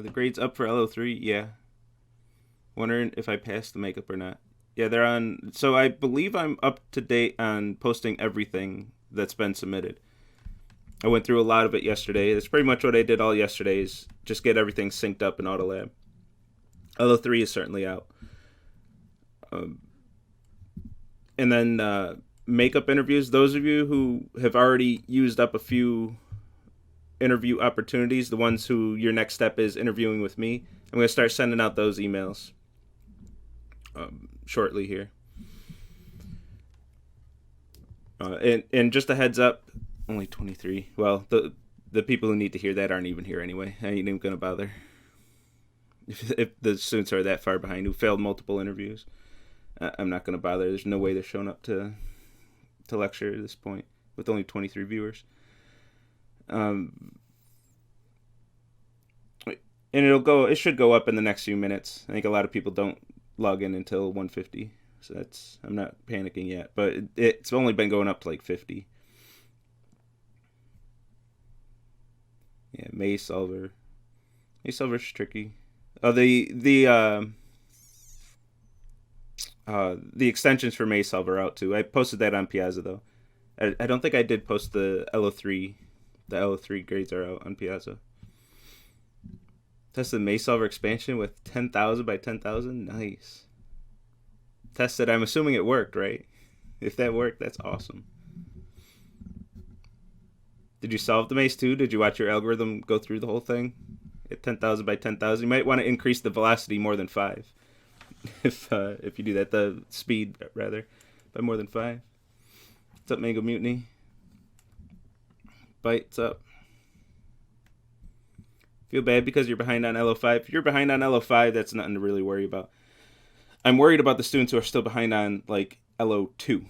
Are the grades up for LO3? Yeah. Wondering if I passed the makeup or not. Yeah, they're on. So I believe I'm up to date on posting everything that's been submitted. I went through a lot of it yesterday. That's pretty much what I did all yesterday is just get everything synced up in Autolab. LO3 is certainly out. And then makeup interviews. Those of you who have already used up a few interview opportunities, the ones who your next step is interviewing with me, I'm going to start sending out those emails shortly here. And just a heads up, only 23. Well, the people who need to hear that aren't even here anyway. I ain't even going to bother. If the students are that far behind who failed multiple interviews, I'm not going to bother. There's no way they're showing up to lecture at this point with only 23 viewers. And it should go up in the next few minutes. I think a lot of people don't log in until 150, so I'm not panicking yet, but it's only been going up to like 50. Yeah, Maze Solver's tricky. Oh, the extensions for Maze Solver are out too. I posted that on Piazza though. I don't think I did post the LO3. The LO3 grades are out on Piazza. Test the Maze Solver expansion with 10,000 by 10,000. Nice. Tested. I'm assuming it worked, right? If that worked, that's awesome. Did you solve the maze too? Did you watch your algorithm go through the whole thing at 10,000 by 10,000? You might want to increase the velocity more than 5. If you do that, the speed rather, by more than 5. What's up, Mango Mutiny? Bites up. Feel bad because you're behind on LO5. If you're behind on LO5, that's nothing to really worry about. I'm worried about the students who are still behind on like LO2.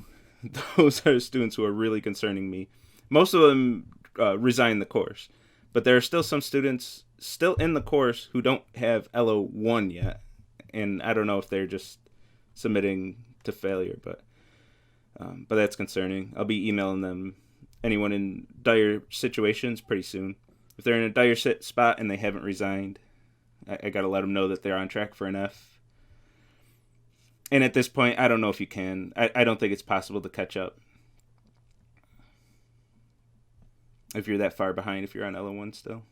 Those are students who are really concerning me. Most of them resign the course, but there are still some students still in the course who don't have LO1 yet, and I don't know if they're just submitting to failure, but that's concerning. I'll be emailing them, anyone in dire situations, pretty soon. If they're in a dire spot and they haven't resigned, I gotta let them know that they're on track for an F. And at this point, I don't know if you can. I don't think it's possible to catch up if you're that far behind, if you're on LO1 still.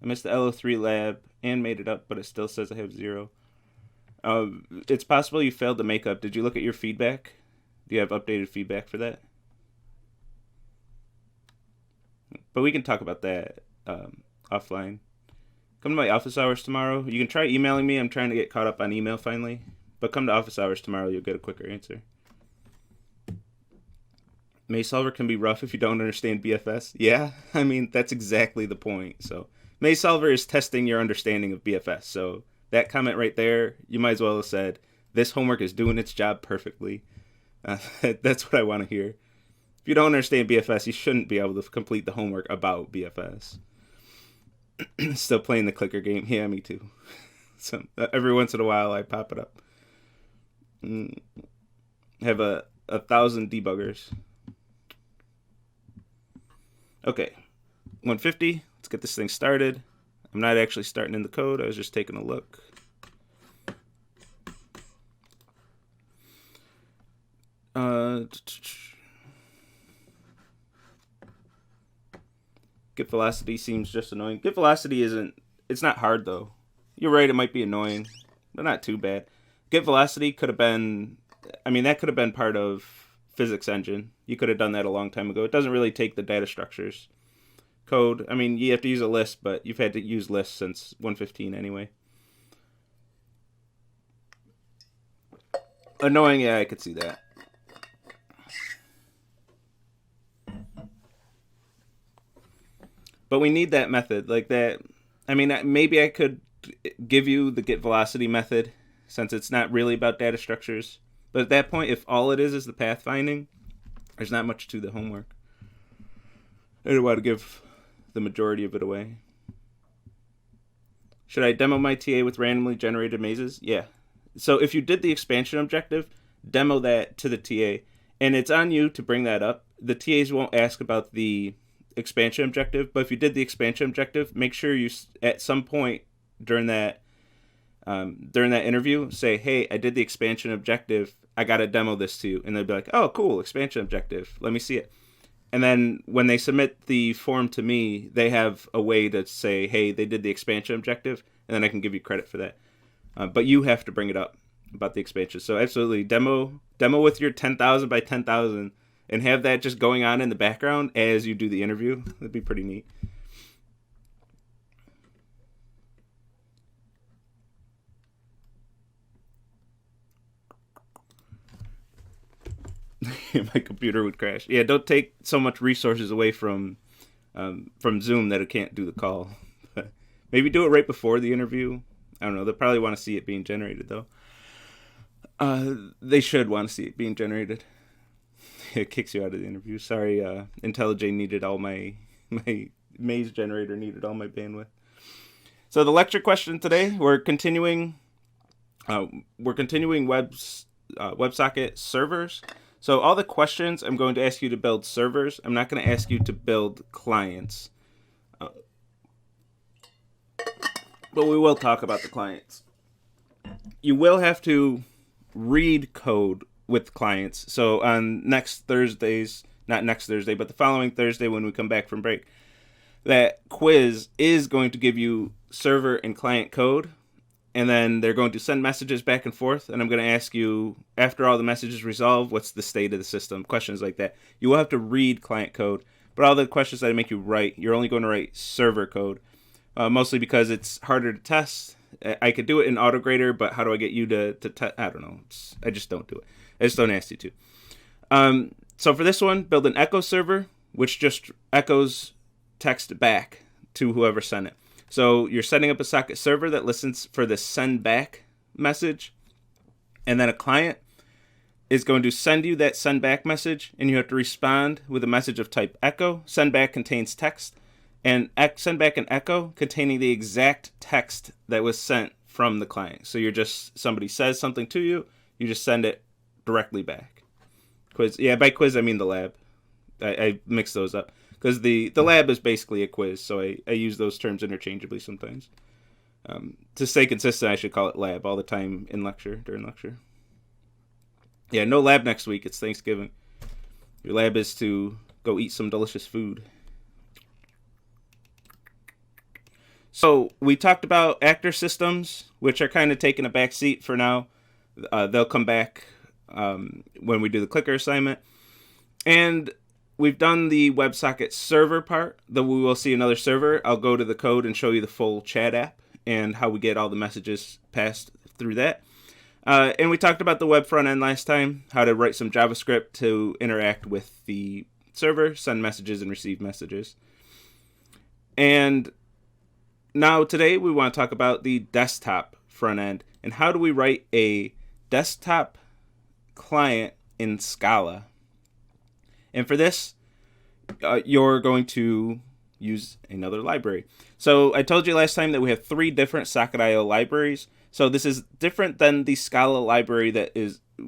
I missed the LO3 lab and made it up, but it still says I have 0. It's possible you failed the makeup. Did you look at your feedback? Do you have updated feedback for that? But we can talk about that offline. Come to my office hours tomorrow. You can try emailing me. I'm trying to get caught up on email finally. But come to office hours tomorrow. You'll get a quicker answer. Maze Solver can be rough if you don't understand BFS. Yeah, I mean, that's exactly the point. So Maze Solver is testing your understanding of BFS. So that comment right there, you might as well have said, this homework is doing its job perfectly. That's what I want to hear. If you don't understand BFS, you shouldn't be able to complete the homework about BFS. Still playing the clicker game. Yeah, me too. So every once in a while, I pop it up. Have a 1,000 debuggers. Okay, 150. Let's get this thing started. I'm not actually starting in the code. I was just taking a look. Get velocity seems just annoying. Get velocity it's not hard though. You're right, it might be annoying, but not too bad. Get velocity could have been, that could have been part of physics engine. You could have done that a long time ago. It doesn't really take the data structures code. You have to use a list, but you've had to use lists since 115 anyway. Annoying, yeah, I could see that. But we need that method, like that. Maybe I could give you the get velocity method, since it's not really about data structures. But at that point, if all it is the pathfinding, there's not much to the homework. I don't want to give the majority of it away. Should I demo my TA with randomly generated mazes? Yeah. So if you did the expansion objective, demo that to the TA. And it's on you to bring that up. the TAs won't ask about the expansion objective, but if you did the expansion objective, make sure you at some point during that interview say, hey, I did the expansion objective, I gotta demo this to you. And they'll be like, oh cool, expansion objective, let me see it. And then when they submit the form to me, they have a way to say, hey, they did the expansion objective, and then I can give you credit for that. But you have to bring it up about the expansion. So absolutely, demo with your 10,000 by 10,000 and have that just going on in the background as you do the interview. That'd be pretty neat. My computer would crash. Yeah, don't take so much resources away from Zoom that it can't do the call. Maybe do it right before the interview. I don't know. They'll probably want to see it being generated, though. They should want to see it being generated. It kicks you out of the interview. Sorry, IntelliJ needed all my maze generator needed all my bandwidth. So the lecture question today, we're continuing WebSocket servers. So all the questions, I'm going to ask you to build servers. I'm not going to ask you to build clients. But we will talk about the clients. You will have to read code with clients. So on next Thursdays, not next Thursday, but the following Thursday when we come back from break, that quiz is going to give you server and client code. And then they're going to send messages back and forth. And I'm going to ask you, after all the messages resolve, what's the state of the system? Questions like that. You will have to read client code. But all the questions that I make you write, you're only going to write server code. Mostly because it's harder to test. I could do it in AutoGrader, but how do I get you to test? I don't know. I just don't do it. I just don't ask you to. So for this one, build an echo server, which just echoes text back to whoever sent it. So you're setting up a socket server that listens for the send back message. And then a client is going to send you that send back message, and you have to respond with a message of type echo. Send back contains text, and send back an echo containing the exact text that was sent from the client. So you're just, somebody says something to you, you just send it directly back. Quiz, yeah, by quiz I mean the lab. I mix those up. Because the lab is basically a quiz, so I use those terms interchangeably sometimes. To stay consistent, I should call it lab all the time in lecture, during lecture. Yeah, no lab next week. It's Thanksgiving. Your lab is to go eat some delicious food. So we talked about actor systems, which are kind of taking a back seat for now. They'll come back when we do the clicker assignment. And we've done the WebSocket server part, though we will see another server. I'll go to the code and show you the full chat app and how we get all the messages passed through that. And we talked about the web front end last time, how to write some JavaScript to interact with the server, send messages, and receive messages. And now today we want to talk about the desktop front end and how do we write a desktop client in Scala. And for this, you're going to use another library. So I told you last time that we have 3 different Socket.io libraries. So this is different than the Scala library that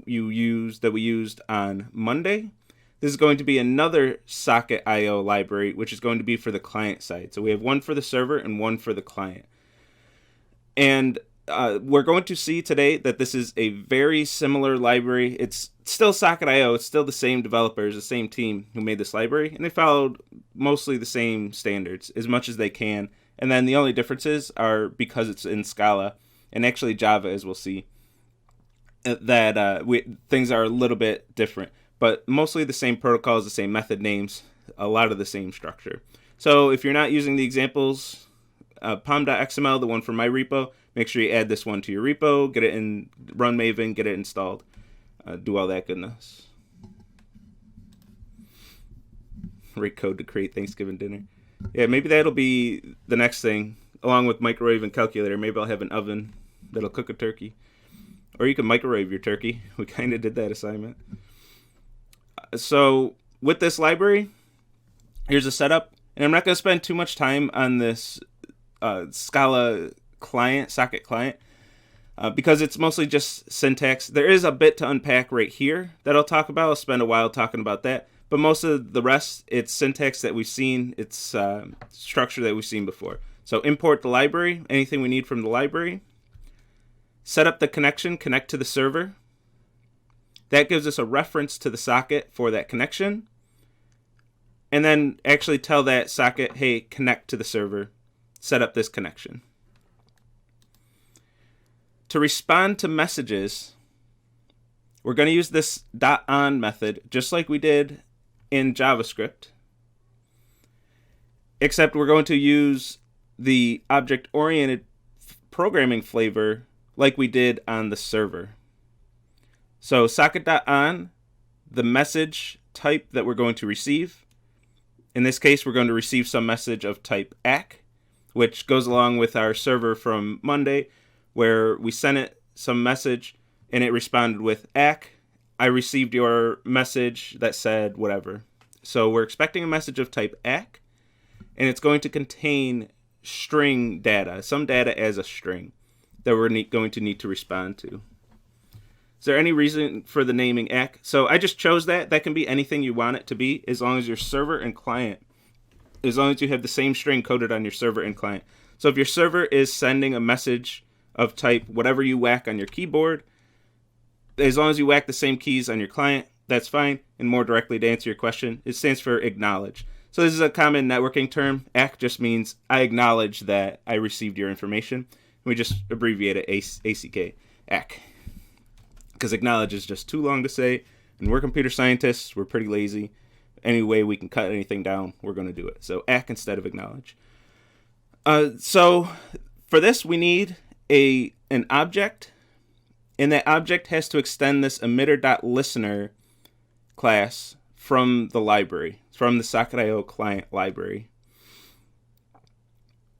we used on Monday. This is going to be another Socket.io library, which is going to be for the client side. So we have one for the server and one for the client. And we're going to see today that this is a very similar library. It's still Socket.io. It's still the same developers, the same team who made this library. And they followed mostly the same standards as much as they can. And then the only differences are because it's in Scala and actually Java, as we'll see, that things are a little bit different. But mostly the same protocols, the same method names, a lot of the same structure. So if you're not using the examples, pom.xml, the one from my repo, make sure you add this one to your repo, get it in, run Maven, get it installed, do all that goodness. Write code to create Thanksgiving dinner. Yeah, maybe that'll be the next thing, along with microwave and calculator. Maybe I'll have an oven that'll cook a turkey. Or you can microwave your turkey. We kind of did that assignment. So with this library, here's a setup. And I'm not going to spend too much time on this Scala client, socket client, because it's mostly just syntax. There is a bit to unpack right here that I'll talk about. I'll spend a while talking about that. but most of the rest, it's syntax that we've seen, it's structure that we've seen before. So import the library, anything we need from the library. Set up the connection, connect to the server. That gives us a reference to the socket for that connection. And then actually tell that socket, hey, connect to the server, set up this connection. To respond to messages, we're going to use this .on method just like we did in JavaScript, except we're going to use the object-oriented programming flavor like we did on the server. So socket.on, the message type that we're going to receive. In this case, we're going to receive some message of type ACK, which goes along with our server from Monday, where we sent it some message and it responded with ACK. I received your message that said whatever. So we're expecting a message of type ACK, and it's going to contain string data, some data as a string that we're going to need to respond to. Is there any reason for the naming ACK? So I just chose that. That can be anything you want it to be, as long as your server and client, as long as you have the same string coded on your server and client. So if your server is sending a message of type whatever you whack on your keyboard, as long as you whack the same keys on your client, that's fine. And more directly to answer your question, it stands for acknowledge. So this is a common networking term. ACK just means I acknowledge that I received your information. We just abbreviate it ACK, ACK. Because acknowledge is just too long to say, and we're computer scientists, we're pretty lazy. Any way we can cut anything down, we're going to do it. So ACK instead of acknowledge. So for this, we need an object, and that object has to extend this emitter.listener class from the library, from the Socket.io client library.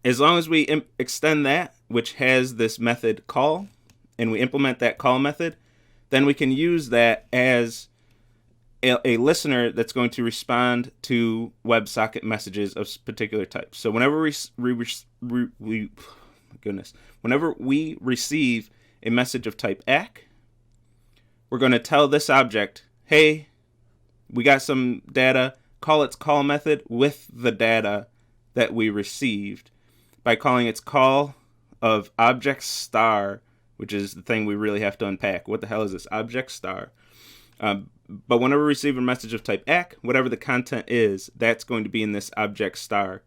As long as we extend that, which has this method call, and we implement that call method, then we can use that as a listener that's going to respond to WebSocket messages of particular types. So whenever whenever we receive a message of type ACK, we're going to tell this object, hey, we got some data, call its call method with the data that we received by calling its call of object star, which is the thing we really have to unpack. What the hell is this object star? But whenever we receive a message of type ACK, whatever the content is, that's going to be in this object star.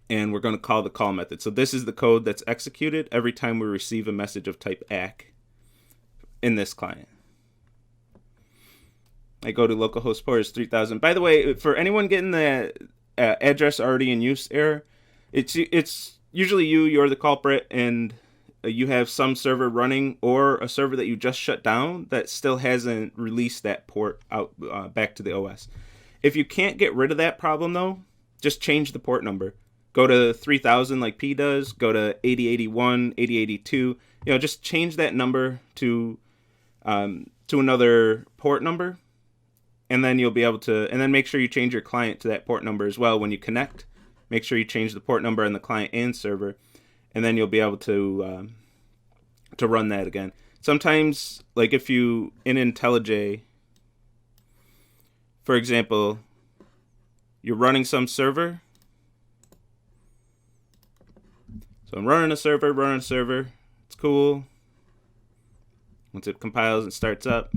And we're going to call the call method. So this is the code that's executed every time we receive a message of type ACK in this client. I go to localhost port is 3000. By the way, for anyone getting the address already in use error, it's usually you're the culprit, and you have some server running or a server that you just shut down that still hasn't released that port out back to the OS. If you can't get rid of that problem though, just change the port number. Go to 3000 like P does, go to 8081, 8082, just change that number to another port number, and then you'll be able to, and then make sure you change your client to that port number as well when you connect. Make sure you change the port number on the client and server, and then you'll be able to run that again. Sometimes, like if you, in IntelliJ, for example, you're running some server. So I'm running a server, it's cool. Once it compiles and starts up.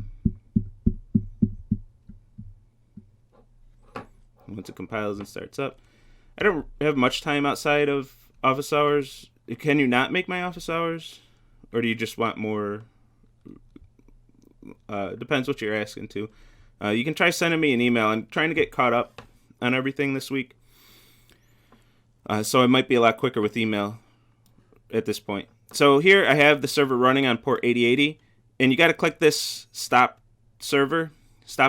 I don't have much time outside of office hours. Can you not make my office hours? Or do you just want more? Depends what you're asking to. You can try sending me an email. I'm trying to get caught up on everything this week. So it might be a lot quicker with email at this point. So here I have the server running on port 8080. And you got to click this stop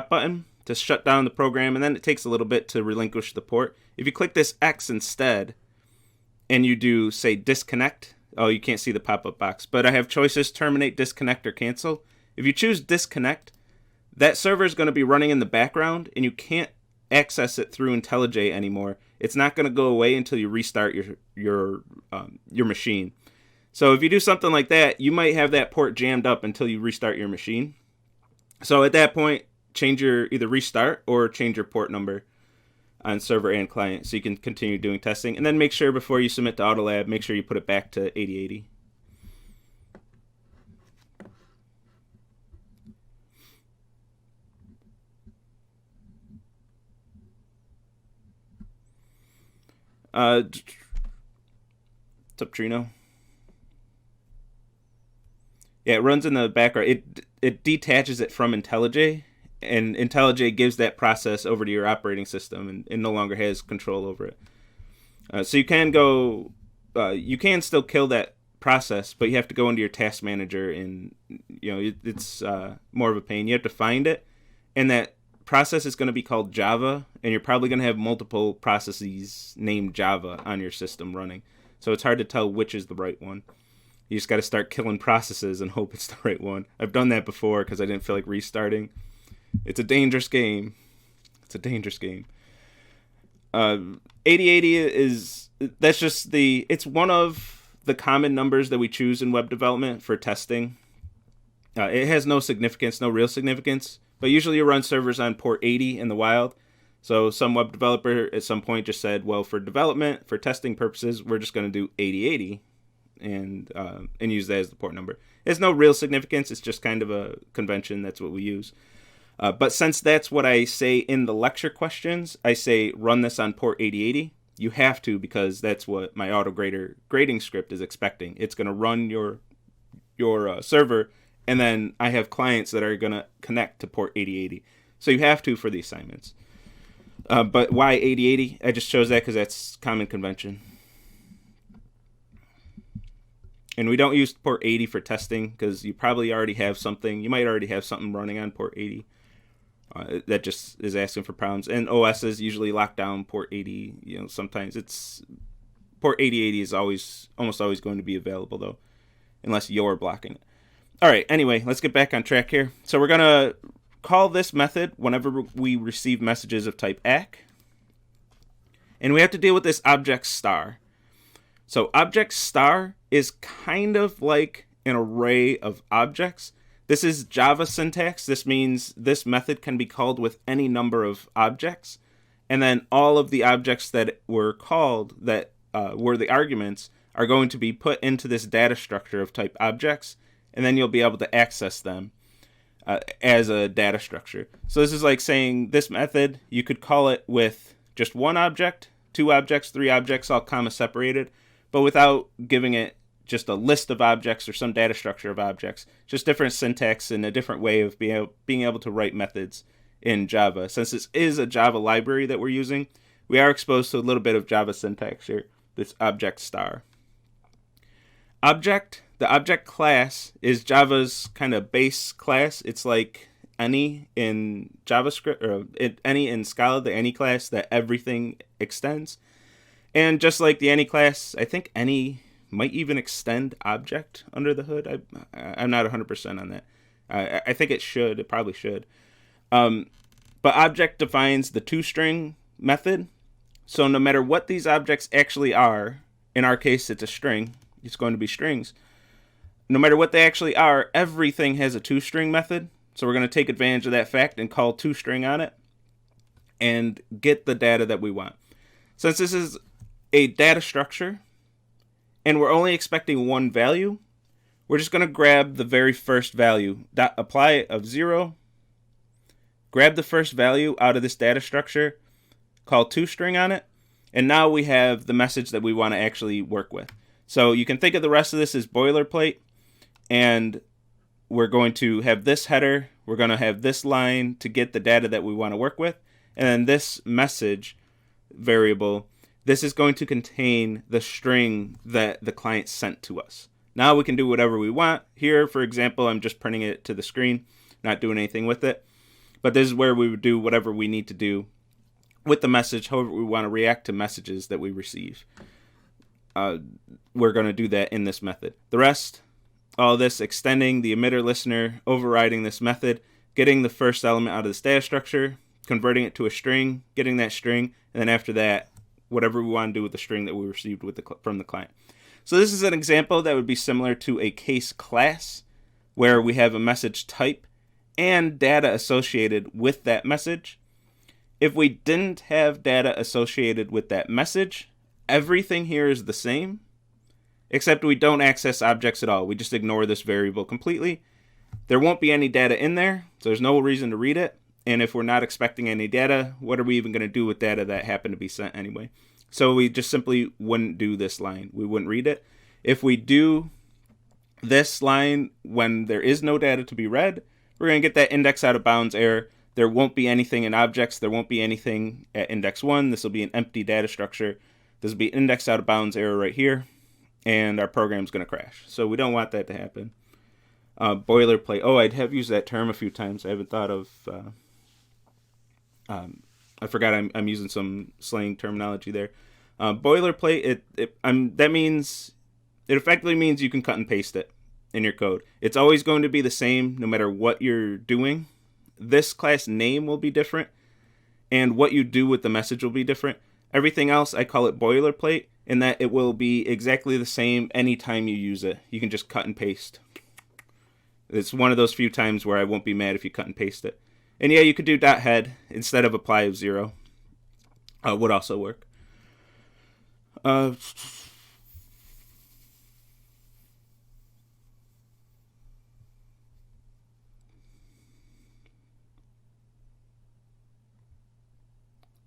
button to shut down the program. And then it takes a little bit to relinquish the port. If you click this X instead, and you do, say, disconnect. Oh, you can't see the pop-up box. But I have choices, terminate, disconnect, or cancel. If you choose disconnect, that server is going to be running in the background, and you can't access it through IntelliJ anymore. It's not going to go away until you restart your machine. So if you do something like that, you might have that port jammed up until you restart your machine. So at that point, change your, either restart or change your port number on server and client so you can continue doing testing. And then make sure before you submit to Autolab, make sure you put it back to 8080. What's up, Trino? Yeah, it runs in the background. It detaches it from IntelliJ, and IntelliJ gives that process over to your operating system, and it no longer has control over it. So you can go, you can still kill that process, but you have to go into your task manager, and it's more of a pain. You have to find it, and that process is going to be called Java, and you're probably going to have multiple processes named Java on your system running. So it's hard to tell which is the right one. You just got to start killing processes and hope it's the right one. I've done that before because I didn't feel like restarting. It's a dangerous game. It's a dangerous game. 8080 is, that's just it's one of the common numbers that we choose in web development for testing. It has no significance, no real significance, but usually you run servers on port 80 in the wild. So some web developer at some point just said, well, for development, for testing purposes, we're just going to do 8080 and use that as the port number. There's no real significance. It's just kind of a convention. That's what we use. But since that's what I say in the lecture questions, I say run this on port 8080. You have to, because that's what my autograder grading script is expecting. It's going to run your server, and then I have clients that are going to connect to port 8080. So you have to for the assignments. But why 8080? I just chose that because that's common convention. And we don't use port 80 for testing because you probably already have something. You might already have something running on port 80. That just is asking for problems. And OSs usually lock down port 80. Sometimes it's port 8080 is almost always going to be available though, unless you're blocking it. All right. Anyway, let's get back on track here. So we're gonna call this method whenever we receive messages of type ACK, and we have to deal with this object star. So object star is kind of like an array of objects. This is Java syntax. This means this method can be called with any number of objects. And then all of the objects that were called, that were the arguments, are going to be put into this data structure of type objects. And then you'll be able to access them as a data structure. So this is like saying this method, you could call it with just one object, two objects, three objects, all comma separated, but without giving it just a list of objects or some data structure of objects. Just different syntax and a different way of being able to write methods in Java. Since this is a Java library that we're using, we are exposed to a little bit of Java syntax here, this object star. The object class is Java's kind of base class. It's like any in JavaScript, or any in Scala, the any class that everything extends. And just like the any class, I think any might even extend object under the hood. I'm not 100% on that. I think it should. It probably should. But object defines the toString method. So no matter what these objects actually are, in our case it's a string, it's going to be strings. No matter what they actually are, everything has a toString method. So we're going to take advantage of that fact and call toString on it and get the data that we want. Since this is a data structure and we're only expecting one value, we're just going to grab the very first value, apply of 0, grab the first value out of this data structure, call toString on it, and now we have the message that we want to actually work with. So you can think of the rest of this as boilerplate, and we're going to have this header, we're going to have this line to get the data that we want to work with, and then this message variable, this is going to contain the string that the client sent to us. Now we can do whatever we want. Here, for example, I'm just printing it to the screen, not doing anything with it. But this is where we would do whatever we need to do with the message, however we want to react to messages that we receive. We're going to do that in this method. The rest, all this extending the emitter listener, overriding this method, getting the first element out of this data structure, converting it to a string, getting that string, and then after that, whatever we want to do with the string that we received from the client. So this is an example that would be similar to a case class where we have a message type and data associated with that message. If we didn't have data associated with that message, everything here is the same, except we don't access objects at all. We just ignore this variable completely. There won't be any data in there, so there's no reason to read it. And if we're not expecting any data, what are we even going to do with data that happened to be sent anyway? So we just simply wouldn't do this line. We wouldn't read it. If we do this line when there is no data to be read, we're going to get that index out of bounds error. There won't be anything in objects. There won't be anything at index 1. This will be an empty data structure. This will be index out of bounds error right here, and our program's going to crash. So we don't want that to happen. Boilerplate. Oh, I have used that term a few times. I haven't thought of... I forgot I'm using some slang terminology there. Boilerplate, that means... It effectively means you can cut and paste it in your code. It's always going to be the same no matter what you're doing. This class name will be different, and what you do with the message will be different. Everything else, I call it boilerplate, in that it will be exactly the same anytime you use it. You can just cut and paste. It's one of those few times where I won't be mad if you cut and paste it. And yeah, you could do .head instead of apply of 0. Would also work.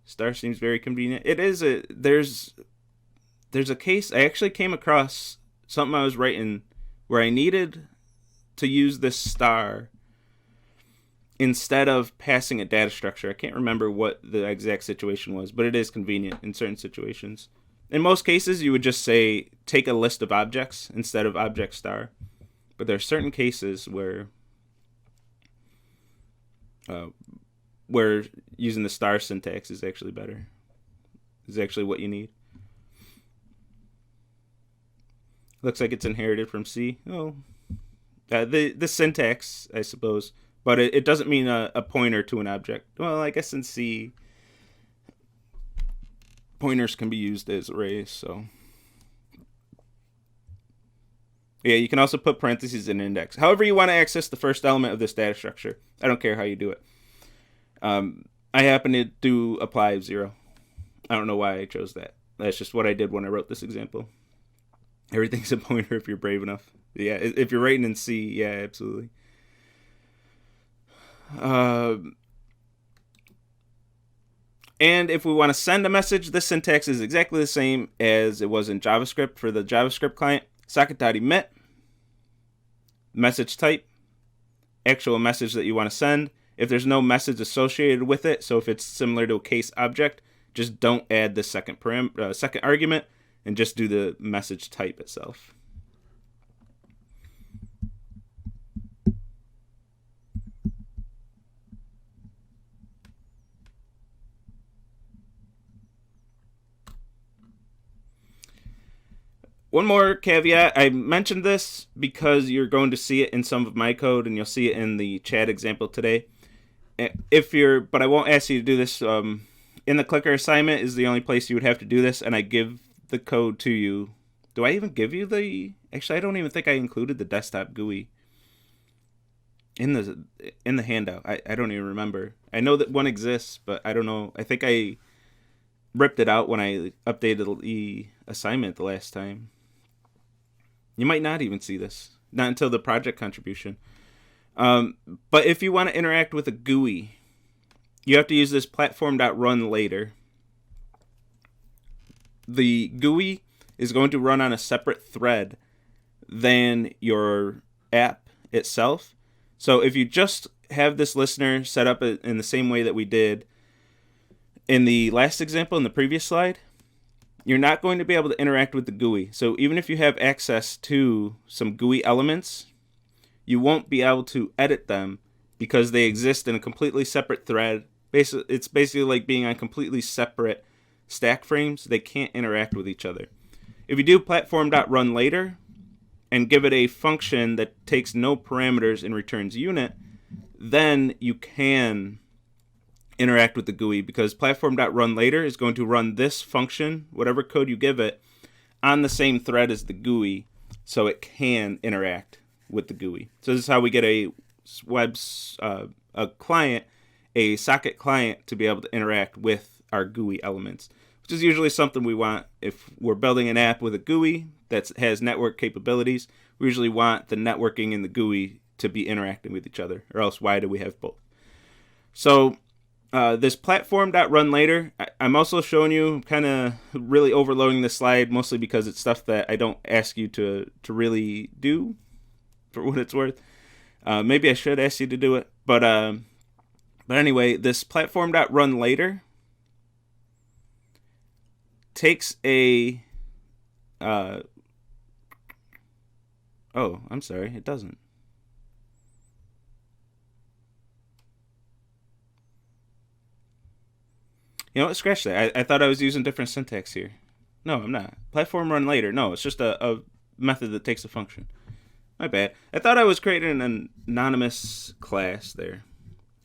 Star seems very convenient. It is there's a case I actually came across something I was writing where I needed to use this star instead of passing a data structure. I can't remember what the exact situation was, but it is convenient in certain situations. In most cases, you would just say take a list of objects instead of object star. But there are certain cases where using the star syntax is actually better. Is actually what you need. Looks like it's inherited from C. Oh, the syntax, I suppose, but it doesn't mean a pointer to an object. Well, I guess in C, pointers can be used as arrays. So yeah, you can also put parentheses in index. However you want to access the first element of this data structure. I don't care how you do it. I happen to do apply of 0. I don't know why I chose that. That's just what I did when I wrote this example. Everything's a pointer if you're brave enough. Yeah, if you're writing in C, yeah, absolutely. And if we want to send a message, this syntax is exactly the same as it was in JavaScript for the JavaScript client. Socket.emit, message type, actual message that you want to send. If there's no message associated with it, so if it's similar to a case object, just don't add the second argument and just do the message type itself. One more caveat. I mentioned this because you're going to see it in some of my code, and you'll see it in the chat example today. But I won't ask you to do this. In the clicker assignment is the only place you would have to do this, and I give the code to you. Do I even give you the... Actually, I don't even think I included the desktop GUI in the handout. I don't even remember. I know that one exists, but I don't know. I think I ripped it out when I updated the assignment the last time. You might not even see this. Not until the project contribution. But if you want to interact with a GUI, you have to use this platform.run later. The GUI is going to run on a separate thread than your app itself. So if you just have this listener set up in the same way that we did in the last example in the previous slide, you're not going to be able to interact with the GUI. So even if you have access to some GUI elements, you won't be able to edit them because they exist in a completely separate thread. It's basically like being on completely separate stack frames. They can't interact with each other. If you do platform.run later and give it a function that takes no parameters and returns unit, then you can interact with the GUI, because platform.run later is going to run this function, whatever code you give it, on the same thread as the GUI, so it can interact with the GUI. So this is how we get a a client, a socket client, to be able to interact with our GUI elements, which is usually something we want. If we're building an app with a GUI that has network capabilities, we usually want the networking and the GUI to be interacting with each other, or else why do we have both? So this platform.runLater, I'm also showing you, kind of really overloading this slide, mostly because it's stuff that I don't ask you to really do, for what it's worth. Maybe I should ask you to do it, but anyway, this platform.runLater takes a oh, I'm sorry, it doesn't. You know what? Scratch that. I thought I was using different syntax here. No, I'm not. Platform run later. No, it's just a method that takes a function. My bad. I thought I was creating an anonymous class there.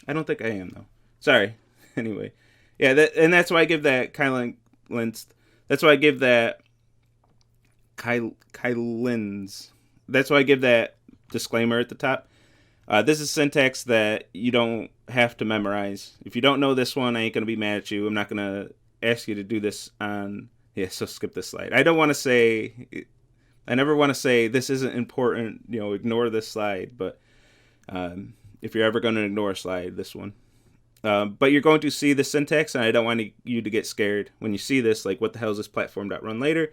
I don't think I am, though. Sorry. Anyway. Yeah, that's why I give that that's why I give that Kylin's. That's why I give that disclaimer at the top. This is syntax that you don't have to memorize. If you don't know this one, I ain't going to be mad at you. I'm not going to ask you to do this on... Yeah, so skip this slide. I never want to say this isn't important, ignore this slide. But if you're ever going to ignore a slide, this one. But you're going to see the syntax, and I don't want you to get scared when you see this. Like, what the hell is this platform.runLater?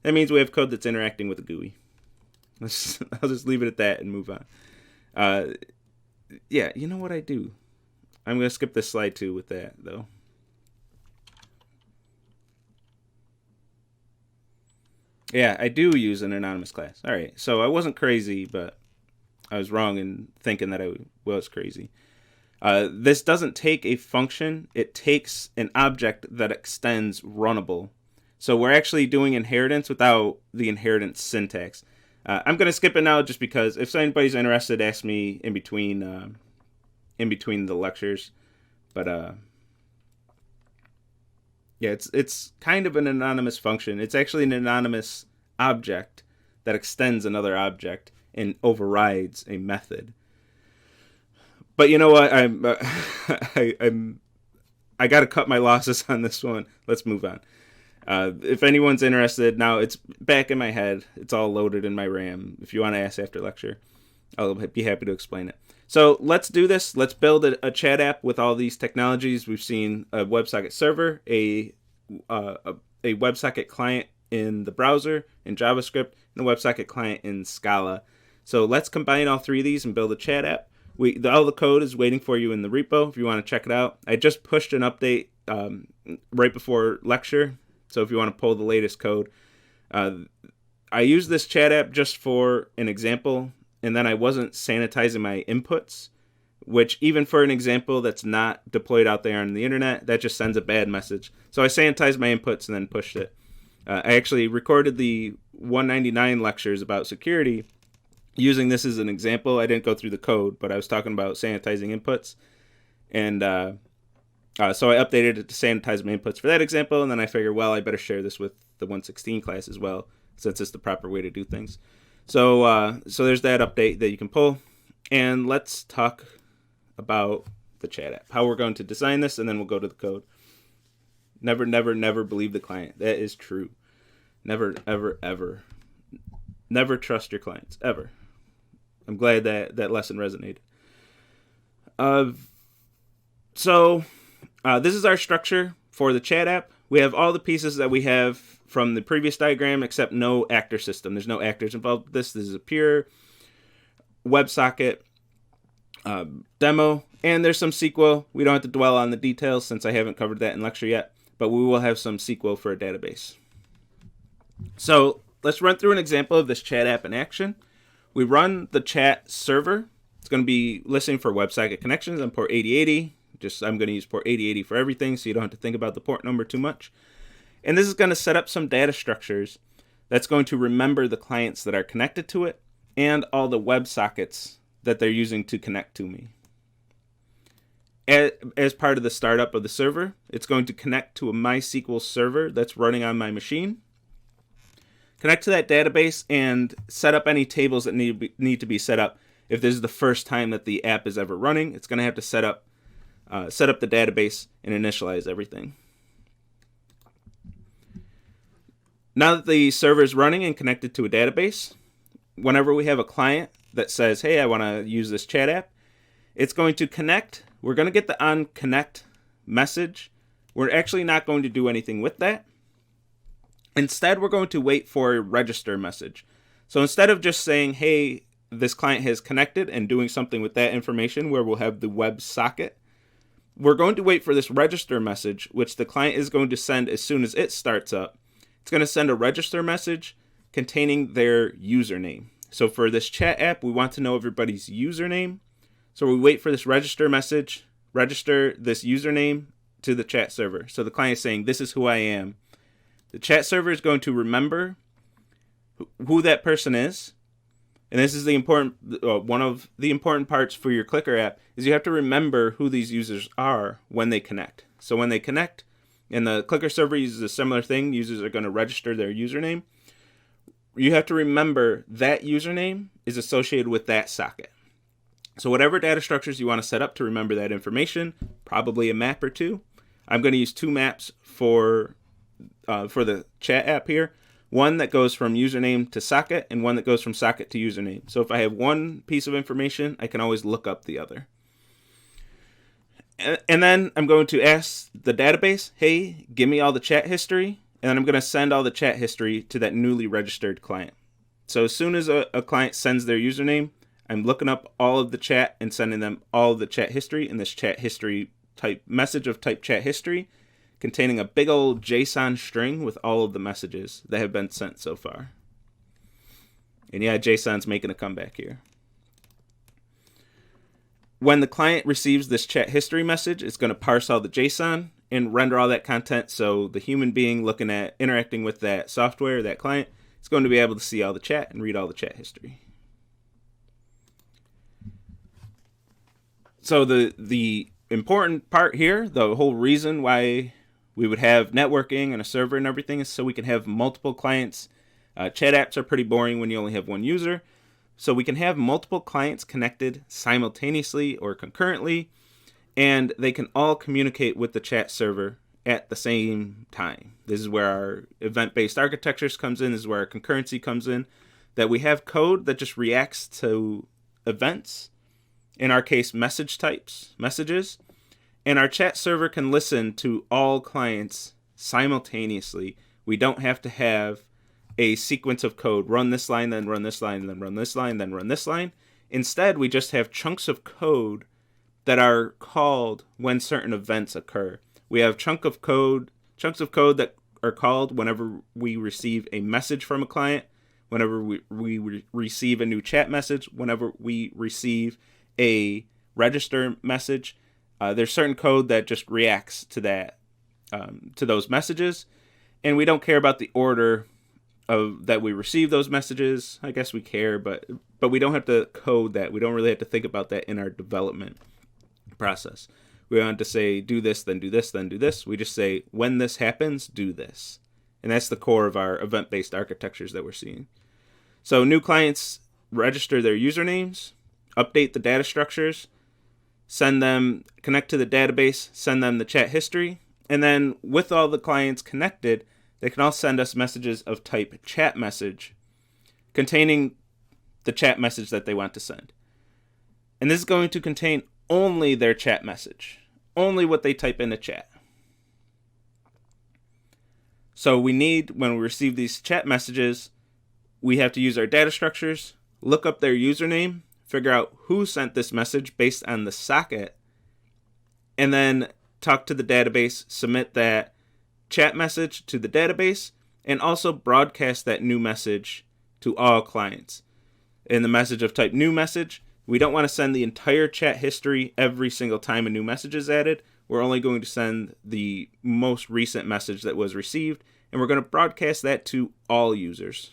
That means we have code that's interacting with the GUI. I'll just leave it at that and move on. Yeah, you know what I do? I'm going to skip this slide too with that, though. Yeah, I do use an anonymous class. All right, so I wasn't crazy, but I was wrong in thinking that I was crazy. This doesn't take a function. It takes an object that extends runnable. So we're actually doing inheritance without the inheritance syntax. I'm going to skip it now just because if anybody's interested, ask me in between the lectures. But yeah, it's kind of an anonymous function. It's actually an anonymous object that extends another object and overrides a method. But you know what? I got to cut my losses on this one. Let's move on. If anyone's interested, now it's back in my head. It's all loaded in my RAM. If you want to ask after lecture, I'll be happy to explain it. So let's do this. Let's build a chat app with all these technologies. We've seen a WebSocket server, a WebSocket client in the browser in JavaScript, and a WebSocket client in Scala. So let's combine all three of these and build a chat app. All the code is waiting for you in the repo if you want to check it out. I just pushed an update right before lecture. So if you want to pull the latest code, I use this chat app just for an example, and then I wasn't sanitizing my inputs, which even for an example that's not deployed out there on the internet, that just sends a bad message. So I sanitized my inputs and then pushed it. I actually recorded the 199 lectures about security using this as an example. I didn't go through the code, but I was talking about sanitizing inputs, and so I updated it to sanitize my inputs for that example, and then I figured, well, I better share this with the 116 class as well, since it's the proper way to do things. So there's that update that you can pull, and let's talk about the chat app, how we're going to design this, and then we'll go to the code. Never, never, never believe the client. That is true. Never, ever, ever. Never trust your clients, ever. I'm glad that lesson resonated. So this is our structure for the chat app. We have all the pieces that we have from the previous diagram, except no actor system. There's no actors involved with this. This is a pure WebSocket demo, and there's some SQL. We don't have to dwell on the details since I haven't covered that in lecture yet, but we will have some SQL for a database. So let's run through an example of this chat app in action. We run the chat server. It's going to be listening for WebSocket connections on port 8080. I'm going to use port 8080 for everything, so you don't have to think about the port number too much. And this is going to set up some data structures that's going to remember the clients that are connected to it and all the WebSockets that they're using to connect to me. As part of the startup of the server, it's going to connect to a MySQL server that's running on my machine, connect to that database, and set up any tables that need to be set up, If this is the first time that the app is ever running, it's going to have to set up the database and initialize everything. Now that the server is running and connected to a database, whenever we have a client that says, hey, I want to use this chat app, it's going to connect. We're going to get the on connect message. We're actually not going to do anything with that. Instead, we're going to wait for a register message. So instead of just saying, hey, this client has connected and doing something with that information where we'll have the Websocket, we're going to wait for this register message, which the client is going to send as soon as it starts up. It's going to send a register message containing their username. So for this chat app, we want to know everybody's username. So we wait for this register message, register this username to the chat server. So the client is saying, this is who I am. The chat server is going to remember who that person is. And this is the important one of the important parts for your clicker app is you have to remember who these users are when they connect. So when they connect, and the clicker server uses a similar thing, users are going to register their username. You have to remember that username is associated with that socket. So whatever data structures you want to set up to remember that information, probably a map or two. I'm going to use 2 maps for the chat app here. One that goes from username to socket and one that goes from socket to username. So if I have one piece of information, I can always look up the other. And then I'm going to ask the database, hey, give me all the chat history. And then I'm going to send all the chat history to that newly registered client. So as soon as a client sends their username, I'm looking up all of the chat and sending them all of the chat history in this chat history type message of type chat history, containing a big old JSON string with all of the messages that have been sent so far. And yeah, JSON's making a comeback here. When the client receives this chat history message, it's going to parse all the JSON and render all that content. So the human being looking at interacting with that software, that client, is going to be able to see all the chat and read all the chat history. So the important part here, the whole reason why we would have networking and a server and everything is so we can have multiple clients. Chat apps are pretty boring when you only have one user. So we can have multiple clients connected simultaneously or concurrently, and they can all communicate with the chat server at the same time. This is where our event-based architectures comes in. This is where our concurrency comes in, that we have code that just reacts to events, in our case, messages, and our chat server can listen to all clients simultaneously. We don't have to have a sequence of code, run this line, then run this line, then run this line, then run this line. Instead, we just have chunks of code that are called when certain events occur. We have chunks of code that are called whenever we receive a message from a client, whenever we receive a new chat message, whenever we receive a register message. There's certain code that just reacts to that, to those messages, and we don't care about the order of that we receive those messages. I guess we care, but we don't have to code that. We don't really have to think about that in our development process. We don't have to say do this, then do this, then do this. We just say when this happens, do this, and that's the core of our event-based architectures that we're seeing. So new clients register their usernames, update the data structures, send them, connect to the database, send them the chat history, and then with all the clients connected, they can all send us messages of type chat message containing the chat message that they want to send. And this is going to contain only their chat message, only what they type into chat. So we need, when we receive these chat messages, we have to use our data structures, look up their username, figure out who sent this message based on the socket, and then talk to the database, submit that chat message to the database, and also broadcast that new message to all clients. In the message of type new message, we don't want to send the entire chat history every single time a new message is added. We're only going to send the most recent message that was received, and we're going to broadcast that to all users.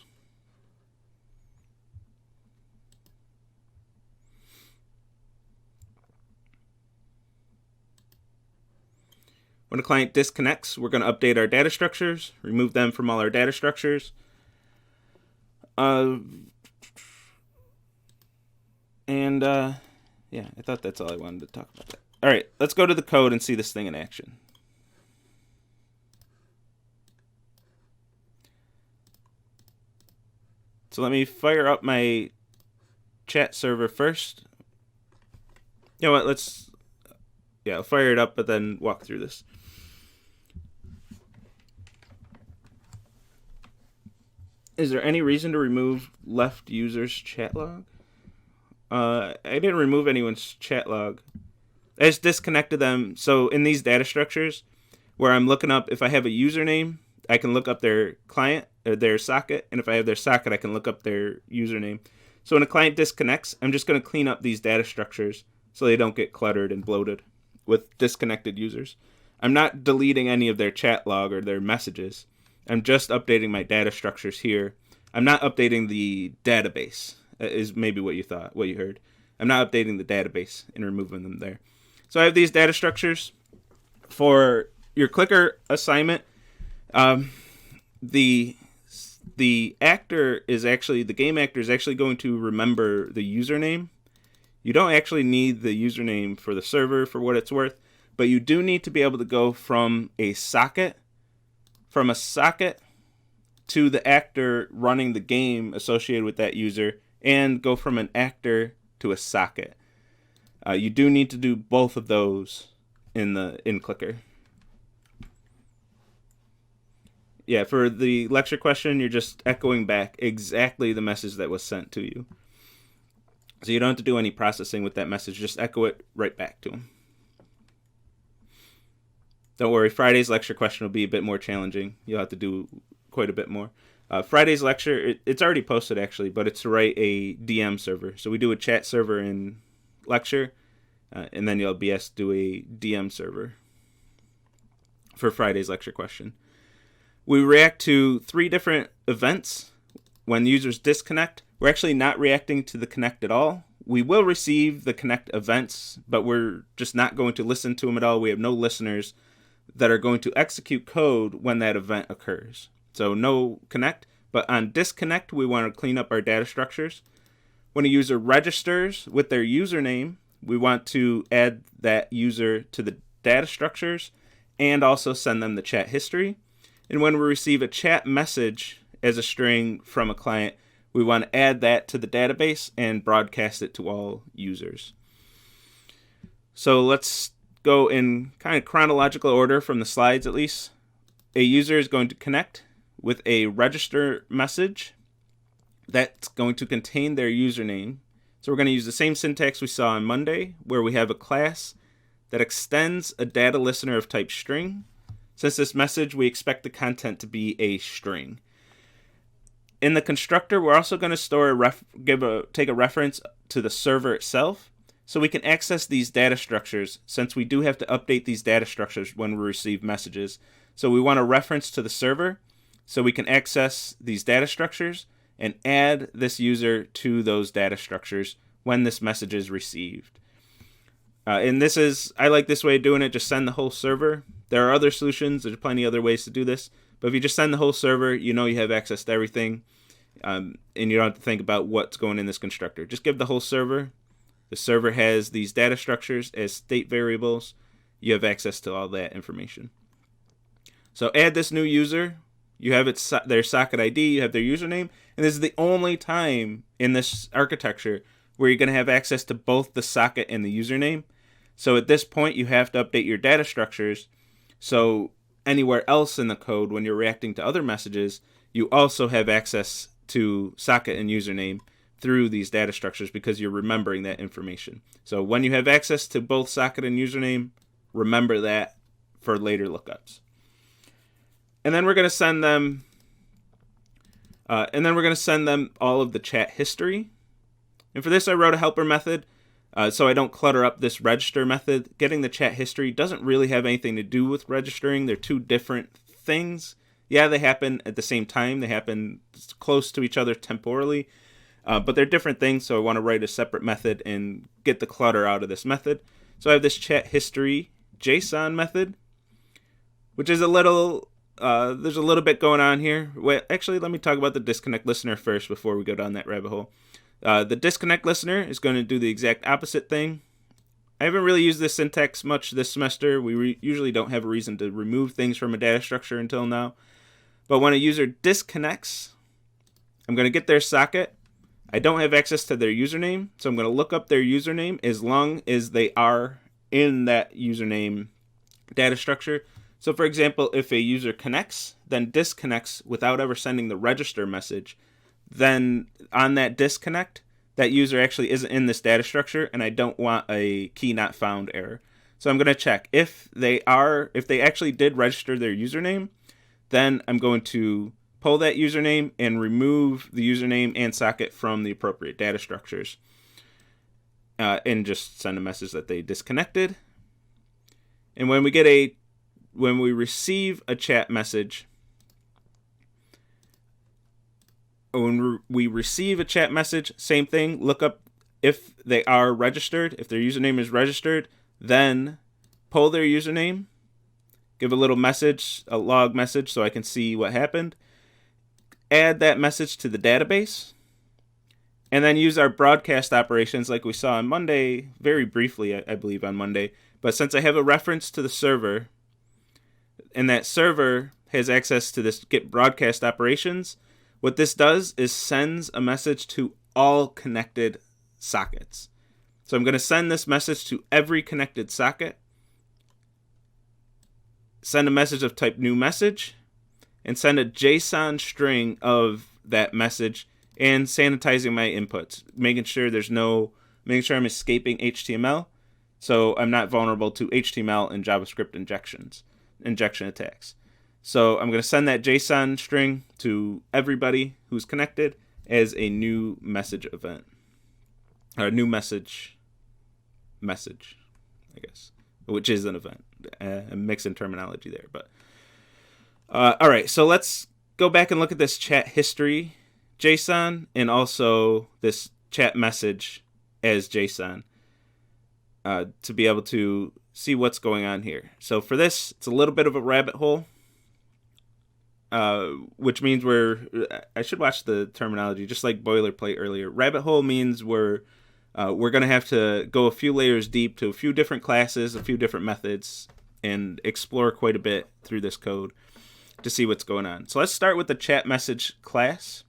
When a client disconnects, we're going to update our data structures, remove them from all our data structures. And yeah, I thought that's all I wanted to talk about that. All right, let's go to the code and see this thing in action. So let me fire up my chat server first. You know what, I'll fire it up, but then walk through this. Is there any reason to remove left user's chat log? I didn't remove anyone's chat log. I just disconnected them. So in these data structures, where I'm looking up, if I have a username, I can look up their client or their socket, and if I have their socket, I can look up their username. So when a client disconnects, I'm just going to clean up these data structures so they don't get cluttered and bloated with disconnected users. I'm not deleting any of their chat log or their messages. I'm just updating my data structures here. I'm not updating the database, is maybe what you heard. I'm not updating the database and removing them there. So I have these data structures. For your clicker assignment, the game actor is actually going to remember the username. You don't actually need the username for the server for what it's worth, but you do need to be able to go from a socket to the actor running the game associated with that user, and go from an actor to a socket. You do need to do both of those in Clicker. Yeah, for the lecture question, you're just echoing back exactly the message that was sent to you. So you don't have to do any processing with that message. Just echo it right back to them. Don't worry, Friday's lecture question will be a bit more challenging. You'll have to do quite a bit more. Friday's lecture, it's already posted actually, but it's to write a DM server. So we do a chat server in lecture, and then you'll be asked to do a DM server for Friday's lecture question. We react to 3 different events. When users disconnect, we're actually not reacting to the connect at all. We will receive the connect events, but we're just not going to listen to them at all. We have no listeners that are going to execute code when that event occurs. So no connect, but on disconnect, we want to clean up our data structures. When a user registers with their username, we want to add that user to the data structures and also send them the chat history. And when we receive a chat message as a string from a client, we want to add that to the database and broadcast it to all users. So let's go in kind of chronological order from the slides at least. A user is going to connect with a register message that's going to contain their username. So we're going to use the same syntax we saw on Monday, where we have a class that extends a data listener of type string. Since this message, we expect the content to be a string. In the constructor, we're also going to store take a reference to the server itself, so we can access these data structures, since we do have to update these data structures when we receive messages. So we want a reference to the server, so we can access these data structures and add this user to those data structures when this message is received. And I like this way of doing it, just send the whole server. There are other solutions, there's plenty of other ways to do this, but if you just send the whole server, you know you have access to everything, and you don't have to think about what's going in this constructor. Just give the whole server. The server has these data structures as state variables. You have access to all that information. So add this new user. You have their socket ID, you have their username, and this is the only time in this architecture where you're going to have access to both the socket and the username. So at this point, you have to update your data structures. So anywhere else in the code, when you're reacting to other messages, you also have access to socket and username through these data structures because you're remembering that information. So when you have access to both socket and username, remember that for later lookups. And then we're going to send them all of the chat history. And for this, I wrote a helper method so I don't clutter up this register method. Getting the chat history doesn't really have anything to do with registering. They're two different things. Yeah, they happen at the same time. They happen close to each other temporally, but they're different things. So I want to write a separate method and get the clutter out of this method. So I have this chat history JSON method, which is there's a little bit going on here. Well, actually, let me talk about the disconnect listener first before we go down that rabbit hole. The disconnect listener is going to do the exact opposite thing. I haven't really used this syntax much this semester. We usually don't have a reason to remove things from a data structure until now. But when a user disconnects, I'm going to get their socket. I don't have access to their username, so I'm going to look up their username as long as they are in that username data structure. So for example, if a user connects, then disconnects without ever sending the register message, then on that disconnect, that user actually isn't in this data structure, and I don't want a key not found error. So I'm going to check if they actually did register their username, then I'm going to pull that username and remove the username and socket from the appropriate data structures, and just send a message that they disconnected. And when we receive a chat message, same thing, look up if they are registered, if their username is registered, then pull their username, give a little message, a log message so I can see what happened, add that message to the database, and then use our broadcast operations like we saw on Monday, very briefly, I believe on Monday. But since I have a reference to the server, and that server has access to this get broadcast operations, what this does is sends a message to all connected sockets. So I'm going to send this message to every connected socket, send a message of type new message, and send a JSON string of that message, and sanitizing my inputs, making sure I'm escaping HTML, so I'm not vulnerable to HTML and JavaScript injection attacks. So I'm going to send that JSON string to everybody who's connected as a new message event, or a new message, I guess, which is an event. I'm mixing terminology there, but all right. So let's go back and look at this chat history JSON and also this chat message as JSON to be able to see what's going on here. So for this, it's a little bit of a rabbit hole. Which means I should watch the terminology, just like boilerplate earlier. Rabbit hole means we're going to have to go a few layers deep to a few different classes, a few different methods, and explore quite a bit through this code to see what's going on. So let's start with the chat message class.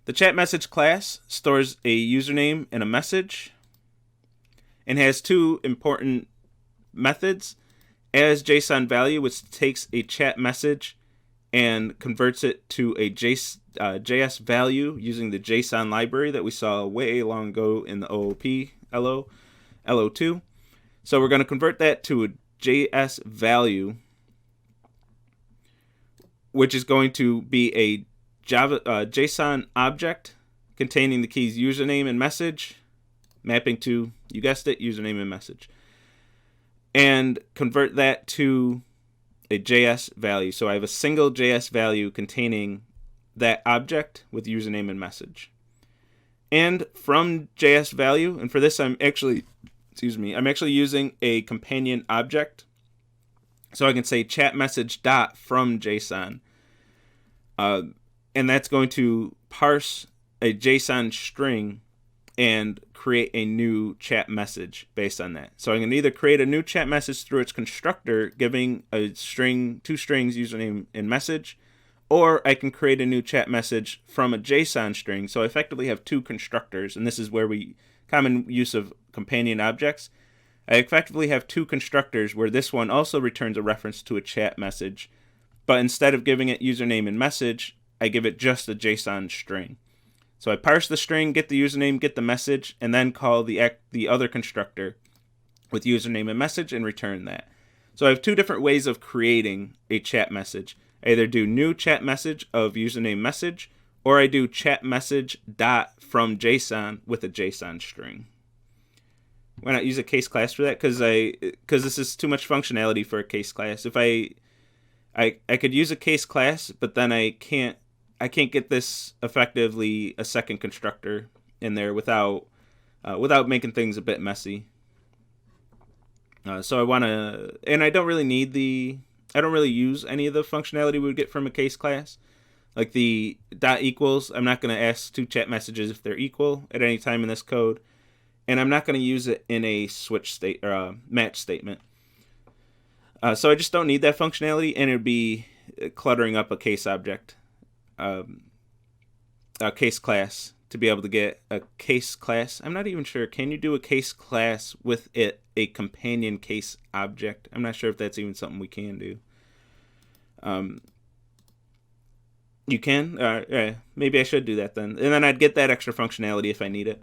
The chat message class stores a username and a message, and has two important methods: as JSON value, which takes a chat message and converts it to a JS value using the JSON library that we saw way long ago in the OOP LO2. So we're going to convert that to a JS value, which is going to be a JSON object containing the keys username and message, mapping to, you guessed it, username and message, and convert that to a JS value. So I have a single JS value containing that object with username and message. And from JS value, and for this I'm actually using a companion object. So I can say chat message dot from JSON. And that's going to parse a JSON string and create a new chat message based on that. So I can either create a new chat message through its constructor, giving a string, two strings, username and message, or I can create a new chat message from a JSON string. So I effectively have two constructors, and this is where common use of companion objects. I effectively have two constructors where this one also returns a reference to a chat message, but instead of giving it username and message, I give it just a JSON string. So I parse the string, get the username, get the message, and then call the other constructor with username and message and return that. So I have two different ways of creating a chat message. I either do new chat message of username message, or I do chat message dot from JSON with a JSON string. Why not use a case class for that? Because this is too much functionality for a case class. If I could use a case class, but then I can't get this effectively a second constructor in there without making things a bit messy. So I want to, and I don't really use any of the functionality we would get from a case class. Like the dot equals, I'm not going to ask two chat messages if they're equal at any time in this code. And I'm not going to use it in a switch state or a match statement. So I just don't need that functionality, and it would be cluttering up a case object, a case class, to be able to get a case class. I'm not even sure. Can you do a case class with it, a companion case object? I'm not sure if that's even something we can do. You can? Yeah, maybe I should do that then. And then I'd get that extra functionality if I need it.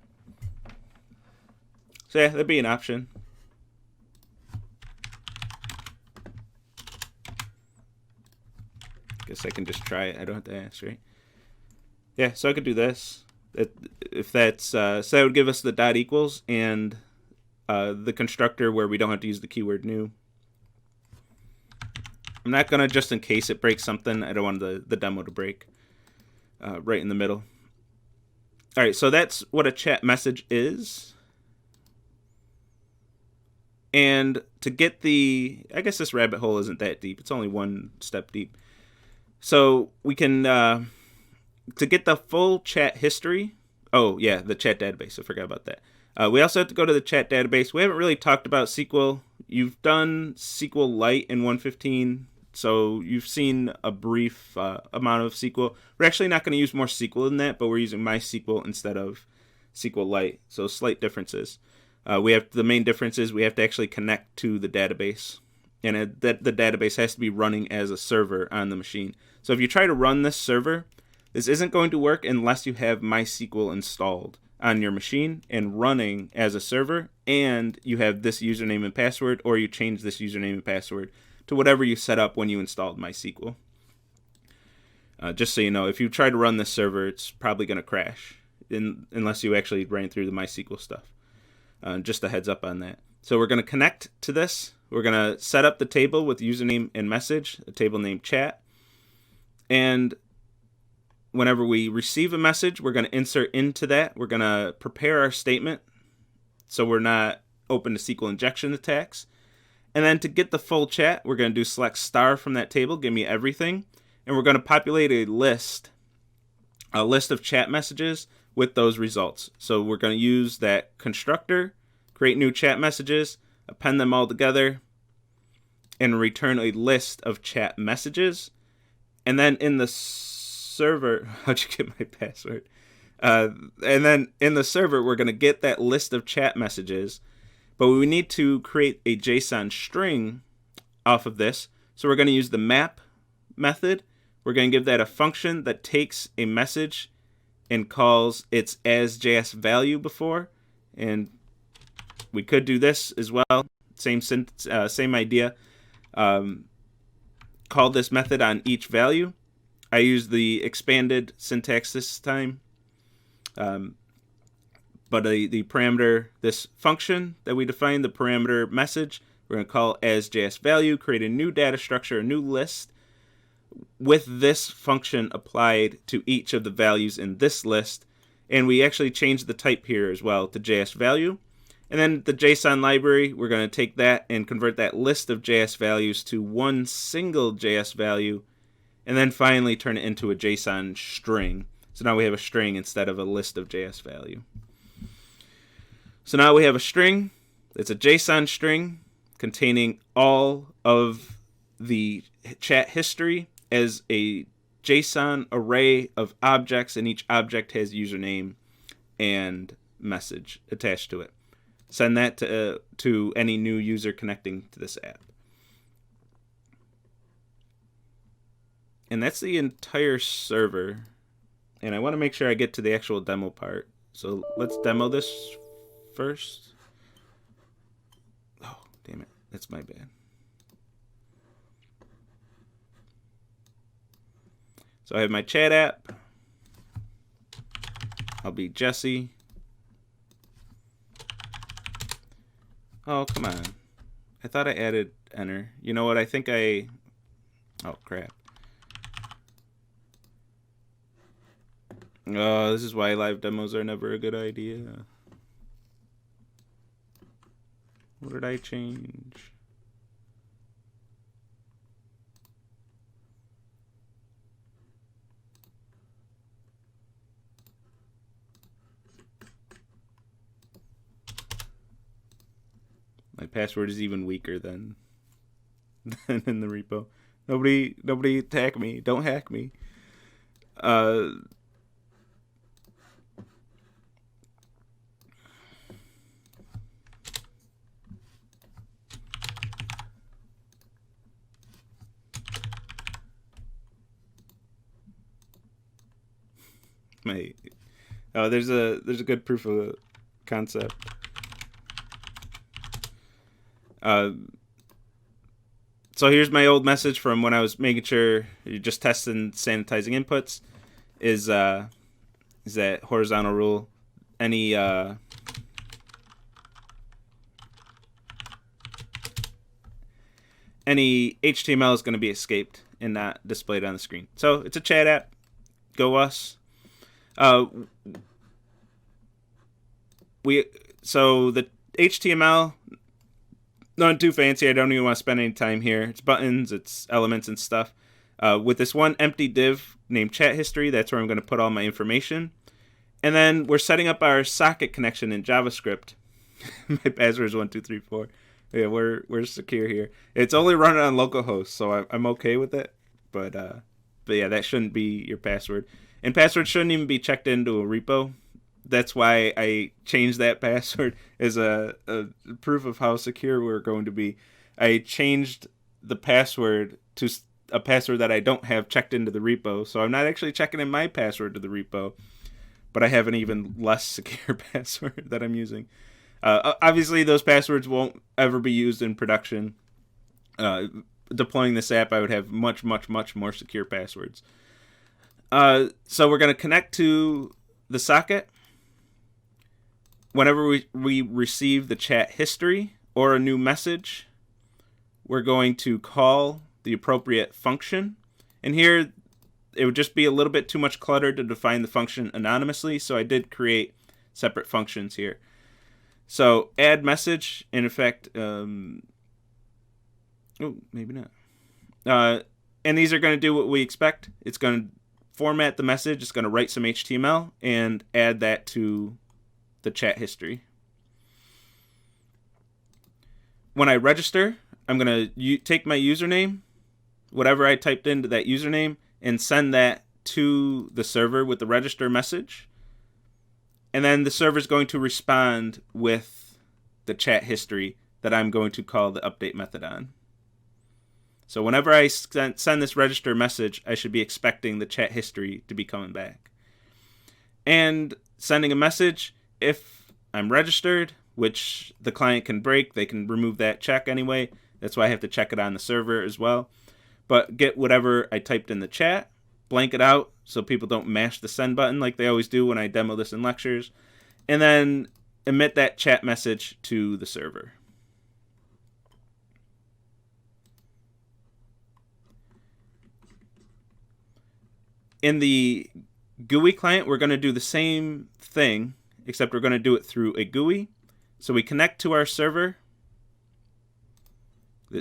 So yeah, that'd be an option. Guess I can just try it. I don't have to ask, right? Yeah, so I could do this. If that's so that would give us the dot equals and the constructor where we don't have to use the keyword new. I'm not gonna, just in case it breaks something, I don't want the demo to break right in the middle. All right, so that's what a chat message is. And to get I guess this rabbit hole isn't that deep. It's only one step deep. So we can, to get the full chat history, oh yeah, the chat database, I forgot about that. We also have to go to the chat database. We haven't really talked about SQL. You've done SQLite in 1.15, so you've seen a brief amount of SQL. We're actually not going to use more SQL than that, but we're using MySQL instead of SQLite, so slight differences. The main difference is we have to actually connect to the database, and the database has to be running as a server on the machine. So if you try to run this server, this isn't going to work unless you have MySQL installed on your machine and running as a server, and you have this username and password, or you change this username and password to whatever you set up when you installed MySQL. Just so you know, if you try to run this server, it's probably going to crash unless you actually ran through the MySQL stuff. Just a heads up on that. So we're going to connect to this. We're going to set up the table with username and message, a table named chat. And whenever we receive a message, we're going to insert into that. We're going to prepare our statement so we're not open to SQL injection attacks. And then to get the full chat, we're going to do select star from that table, give me everything. And we're going to populate a list of chat messages with those results. So we're going to use that constructor, create new chat messages, append them all together, and return a list of chat messages. And then in the server, how'd you get my password? And then in the server, we're going to get that list of chat messages, but we need to create a JSON string off of this. So we're going to use the map method. We're going to give that a function that takes a message and calls its as.js value before. And we could do this as well. Same idea. Call this method on each value. I use the expanded syntax this time. But the parameter, this function that we defined, the parameter message, we're going to call as.js value, create a new data structure, a new list, with this function applied to each of the values in this list. And we actually changed the type here as well to JS value. And then the JSON library, we're going to take that and convert that list of JS values to one single JS value, and then finally turn it into a JSON string. So now we have a string instead of a list of JS value. So now we have a string. It's a JSON string containing all of the chat history as a JSON array of objects, and each object has username and message attached to it. Send that to any new user connecting to this app. And that's the entire server. And I want to make sure I get to the actual demo part. So let's demo this first. Oh, damn it. That's my bad. So I have my chat app. I'll be Jesse. Oh, come on. I thought I added enter. You know what? I think I... Oh, crap. Oh, this is why live demos are never a good idea. What did I change? password is even weaker than in the repo. Nobody attack me. Don't hack me. There's a good proof of concept. So here's my old message from when I was making sure you're just testing sanitizing inputs. Is that horizontal rule? Any HTML is going to be escaped and not displayed on the screen. So it's a chat app. Go us. So the HTML, not too fancy. I don't even want to spend any time here. It's buttons, it's elements and stuff. With this one empty div named chat history, that's where I'm going to put all my information. And then we're setting up our socket connection in JavaScript. My password is 1234. Yeah, we're secure here. It's only running on localhost, so I'm okay with it. But yeah, that shouldn't be your password. And password shouldn't even be checked into a repo. That's why I changed that password as a proof of how secure we're going to be. I changed the password to a password that I don't have checked into the repo. So I'm not actually checking in my password to the repo, but I have an even less secure password that I'm using. Obviously, those passwords won't ever be used in production. Deploying this app, I would have much, much, much more secure passwords. So we're going to connect to the socket. Whenever we receive the chat history or a new message, we're going to call the appropriate function. And here, it would just be a little bit too much clutter to define the function anonymously, so I did create separate functions here. So add message, in effect, maybe not. And these are going to do what we expect. It's going to format the message, it's going to write some HTML, and add that to the chat history. When I register, I'm going to take my username, whatever I typed into that username, and send that to the server with the register message. And then the server is going to respond with the chat history that I'm going to call the update method on. So whenever I send this register message, I should be expecting the chat history to be coming back. And sending a message, if I'm registered, which the client can break, they can remove that check anyway. That's why I have to check it on the server as well. But get whatever I typed in the chat, blank it out so people don't mash the send button like they always do when I demo this in lectures, and then emit that chat message to the server. In the GUI client, we're going to do the same thing, except we're going to do it through a GUI. So we connect to our server,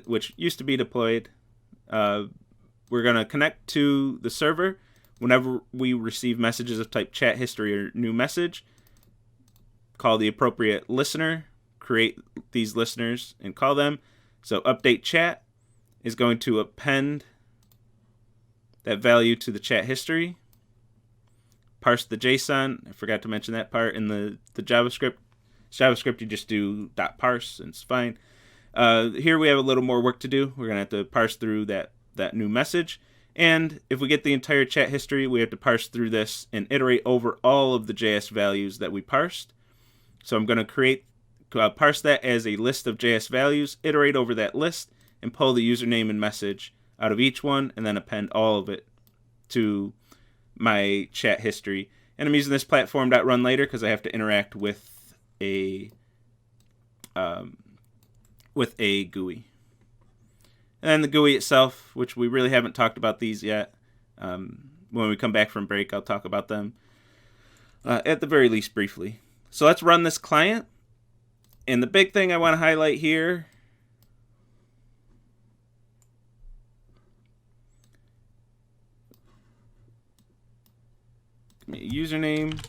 which used to be deployed. We're going to connect to the server. Whenever we receive messages of type chat history or new message, call the appropriate listener, create these listeners, and call them. So update chat is going to append that value to the chat history. Parse the JSON. I forgot to mention that part in the JavaScript. JavaScript, you just do .parse, and it's fine. Here we have a little more work to do. We're going to have to parse through that new message. And if we get the entire chat history, we have to parse through this and iterate over all of the JS values that we parsed. So I'm going to parse that as a list of JS values, iterate over that list, and pull the username and message out of each one, and then append all of it to my chat history. And I'm using this platform.run later because I have to interact with a GUI. And then the GUI itself, which we really haven't talked about these yet. When we come back from break, I'll talk about them at the very least briefly. So let's run this client. And the big thing I want to highlight here username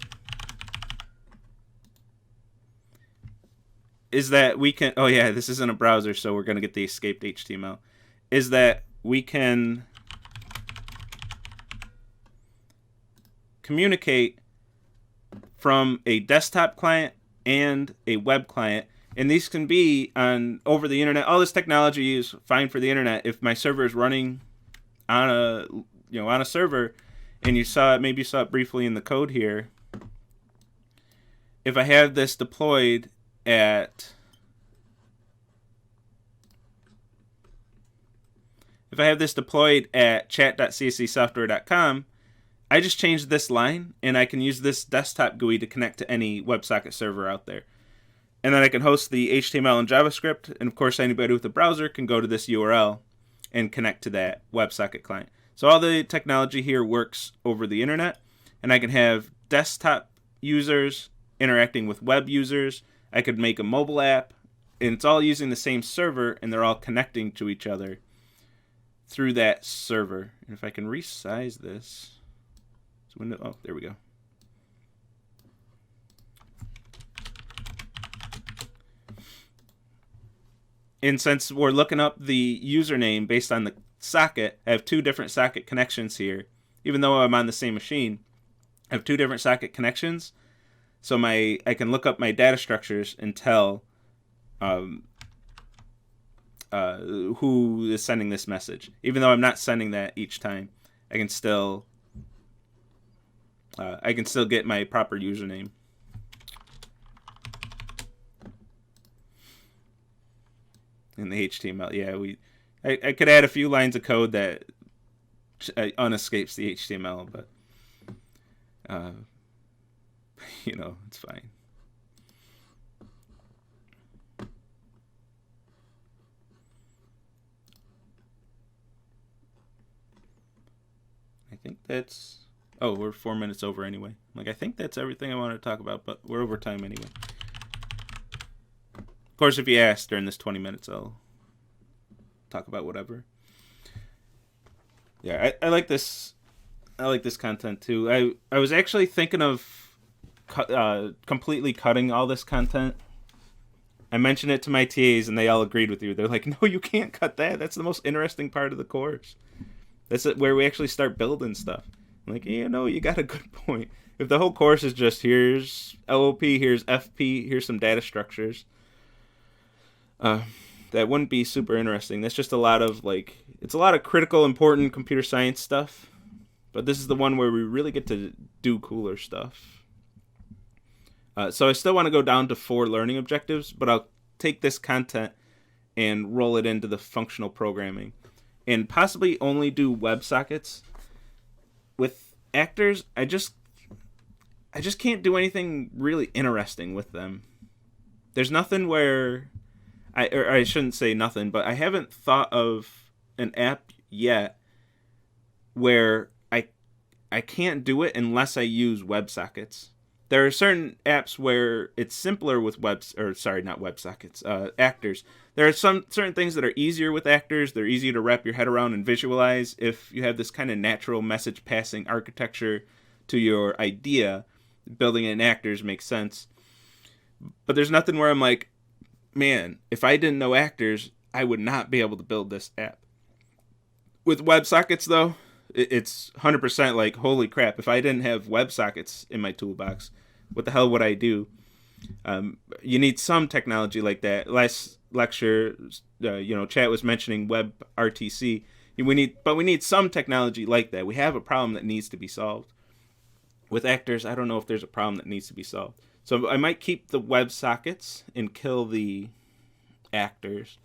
is that we can, oh yeah, this isn't a browser, so we're going to get the escaped HTML, is that we can communicate from a desktop client and a web client, and these can be on over the internet. All this technology is fine for the internet. If my server is running on a server, and you saw it, maybe you saw it briefly in the code here. If I have this deployed at chat.cscsoftware.com, I just changed this line, and I can use this desktop GUI to connect to any WebSocket server out there. And then I can host the HTML and JavaScript, and of course anybody with a browser can go to this URL and connect to that WebSocket client. So all the technology here works over the internet, and I can have desktop users interacting with web users. I could make a mobile app, and it's all using the same server, and they're all connecting to each other through that server. And if I can resize this, oh, there we go. And since we're looking up the username based on the socket, I have two different socket connections here. Even though I'm on the same machine, I have two different socket connections. So I can look up my data structures and tell who is sending this message. Even though I'm not sending that each time, I can still get my proper username. In the HTML, yeah, I could add a few lines of code that unescapes the HTML, but it's fine. I think that's... Oh, we're 4 minutes over anyway. I think that's everything I wanted to talk about, but we're over time anyway. Of course, if you ask during this 20 minutes, I'll talk about whatever. Yeah, I like this. I like this content too. I was actually thinking of completely cutting all this content. I mentioned it to my TAs, and they all agreed with you. They're like, "No, you can't cut that. That's the most interesting part of the course. That's where we actually start building stuff." I'm like, you got a good point. If the whole course is just here's LOP, here's FP, here's some data structures, that wouldn't be super interesting. That's just a lot of it's a lot of critical, important computer science stuff. But this is the one where we really get to do cooler stuff. So I still want to go down to 4 learning objectives, but I'll take this content and roll it into the functional programming, and possibly only do WebSockets. With actors, I just can't do anything really interesting with them. There's nothing where I shouldn't say nothing, but I haven't thought of an app yet where I can't do it unless I use WebSockets. There are certain apps where it's simpler with actors. There are some certain things that are easier with actors. They're easier to wrap your head around and visualize if you have this kind of natural message passing architecture to your idea. Building it in actors makes sense. But there's nothing where I'm like, man, if I didn't know actors, I would not be able to build this app. With WebSockets, though, it's 100% like, holy crap, if I didn't have WebSockets in my toolbox, what the hell would I do? You need some technology like that. Last lecture, Chat was mentioning WebRTC. We need some technology like that. We have a problem that needs to be solved. With actors, I don't know if there's a problem that needs to be solved. So I might keep the WebSockets and kill the actors.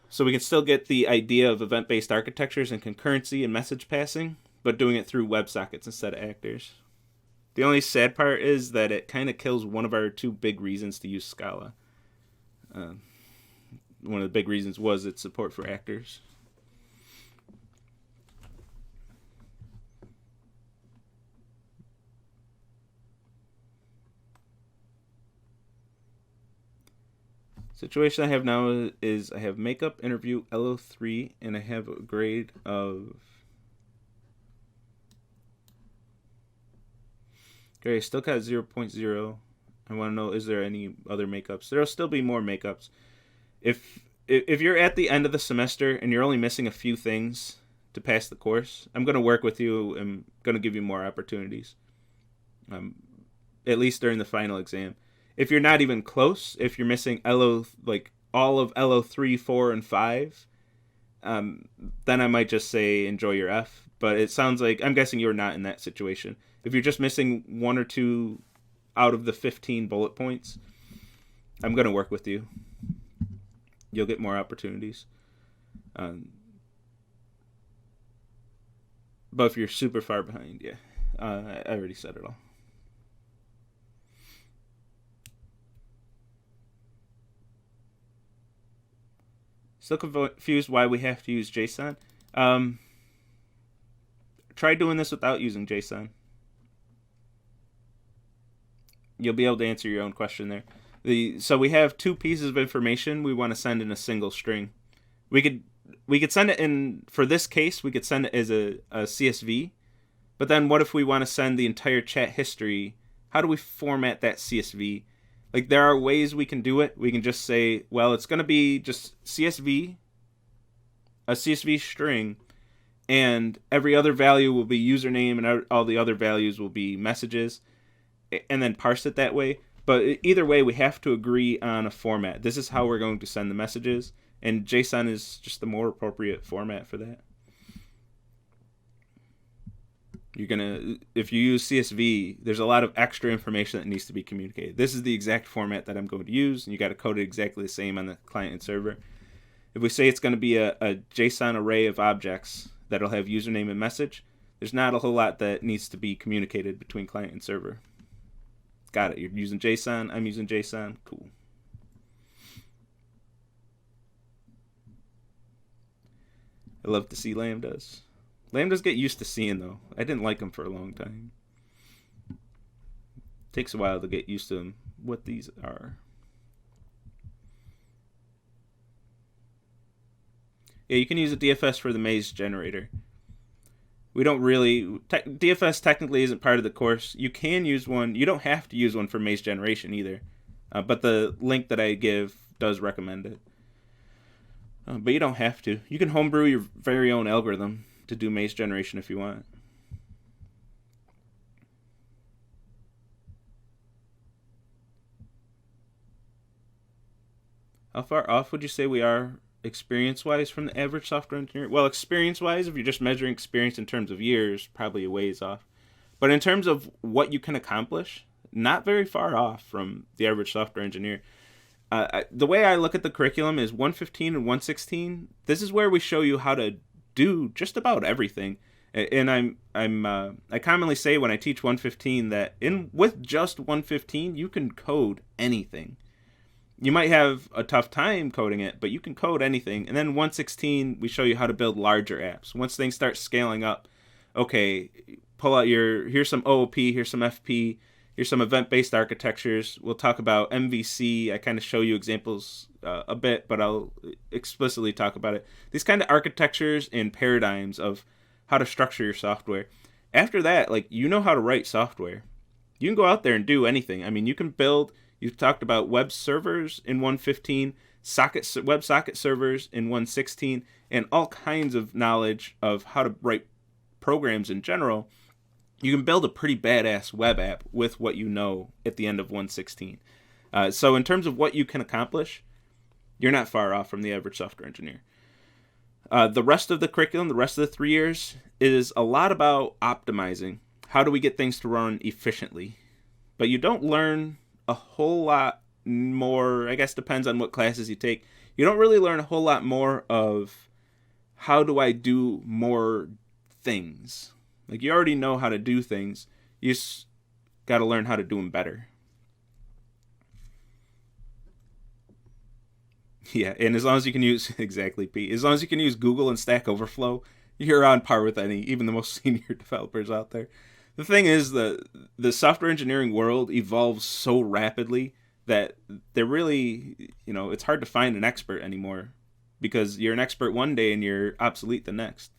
So we can still get the idea of event-based architectures and concurrency and message passing, but doing it through WebSockets instead of actors. The only sad part is that it kind of kills one of our 2 big reasons to use Scala. One of the big reasons was its support for actors. Situation I have now is I have makeup interview LO3, and I have a grade of... Okay, I still got 0.0. I want to know, is there any other makeups? There'll still be more makeups. If you're at the end of the semester and you're only missing a few things to pass the course, I'm going to work with you and going to give you more opportunities, at least during the final exam. If you're not even close, if you're missing LO, like all of LO 3, 4, and 5, then I might just say enjoy your F. But it sounds like, I'm guessing you're not in that situation. If you're just missing 1 or 2 out of the 15 bullet points, I'm going to work with you. You'll get more opportunities. But if you're super far behind, yeah, I already said it all. Still confused why we have to use JSON? Try doing this without using JSON. You'll be able to answer your own question there. So we have 2 pieces of information we want to send in a single string. We could send it in, for this case, we could send it as a CSV. But then what if we want to send the entire chat history? How do we format that CSV? Like, there are ways we can do it. We can just say, well, it's going to be just CSV, a CSV string, and every other value will be username, and all the other values will be messages, and then parse it that way. But either way, we have to agree on a format. This is how we're going to send the messages, and JSON is just the more appropriate format for that. If you use CSV, there's a lot of extra information that needs to be communicated. This is the exact format that I'm going to use, and you got to code it exactly the same on the client and server. If we say it's going to be a JSON array of objects that'll have username and message, there's not a whole lot that needs to be communicated between client and server. Got it. You're using JSON. I'm using JSON. Cool. I love to see lambdas. Lambdas get used to seeing, though. I didn't like them for a long time. Takes a while to get used to them, what these are. Yeah, you can use a DFS for the maze generator. We don't really... DFS technically isn't part of the course. You can use one. You don't have to use one for maze generation either. But the link that I give does recommend it. But you don't have to. You can homebrew your very own algorithm to do maze generation if you want. How far off would you say we are experience-wise from the average software engineer? Well, experience-wise, if you're just measuring experience in terms of years, probably a ways off. But in terms of what you can accomplish, not very far off from the average software engineer. The way I look at the curriculum is 115 and 116. This is where we show you how to do just about everything. And I commonly say when I teach 115 that with just 115 you can code anything. You might have a tough time coding it, but you can code anything. And then 116 we show you how to build larger apps. Once things start scaling up, okay, pull out here's some OOP, here's some FP, here's some event-based architectures. We'll talk about MVC. I kind of show you examples a bit, but I'll explicitly talk about it. These kind of architectures and paradigms of how to structure your software. After that, like, you know how to write software. You can go out there and do anything. I mean, you can build, you've talked about web servers in 115, WebSocket servers in 116, and all kinds of knowledge of how to write programs in general. You can build a pretty badass web app with what you know at the end of 116. So in terms of what you can accomplish, you're not far off from the average software engineer. The rest of the curriculum, the rest of the 3 years, is a lot about optimizing. How do we get things to run efficiently? But you don't learn a whole lot more, I guess depends on what classes you take. You don't really learn a whole lot more of how do I do more things. Like, you already know how to do things. You just got to learn how to do them better. Yeah, and as long as you can use, exactly, Pete, as long as you can use Google and Stack Overflow, you're on par with even the most senior developers out there. The thing is, the software engineering world evolves so rapidly that they're really, it's hard to find an expert anymore, because you're an expert one day and you're obsolete the next.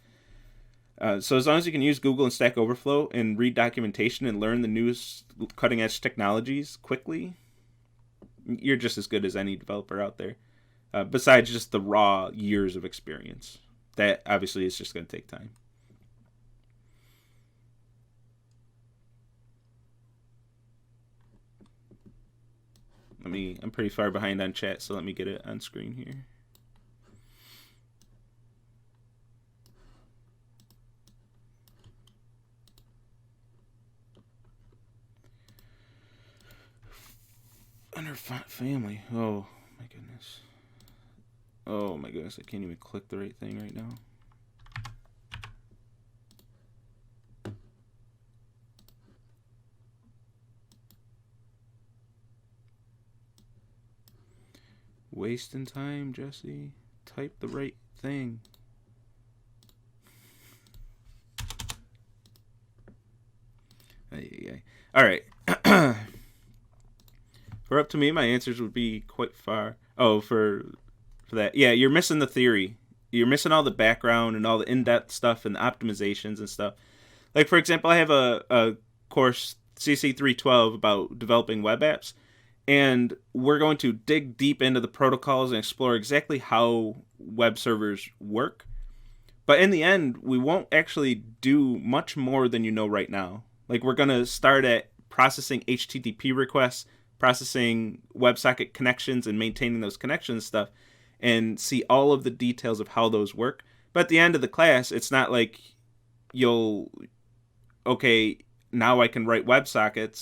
So as long as you can use Google and Stack Overflow and read documentation and learn the newest cutting edge technologies quickly, you're just as good as any developer out there. Besides just the raw years of experience. That obviously is just going to take time. I'm pretty far behind on chat, so let me get it on screen here. Under family. Oh my goodness. Oh my goodness, I can't even click the right thing right now. Wasting time, Jesse. Type the right thing. All right. For up to me, my answers would be quite far. Oh, for that. Yeah, you're missing the theory. You're missing all the background and all the in-depth stuff and the optimizations and stuff. Like, for example, I have a course, CSE 312, about developing web apps. And we're going to dig deep into the protocols and explore exactly how web servers work. But in the end, we won't actually do much more than you know right now. Like, we're going to start at processing HTTP requests, processing WebSocket connections and maintaining those connections stuff, and see all of the details of how those work. But at the end of the class, it's not like okay, now I can write WebSocket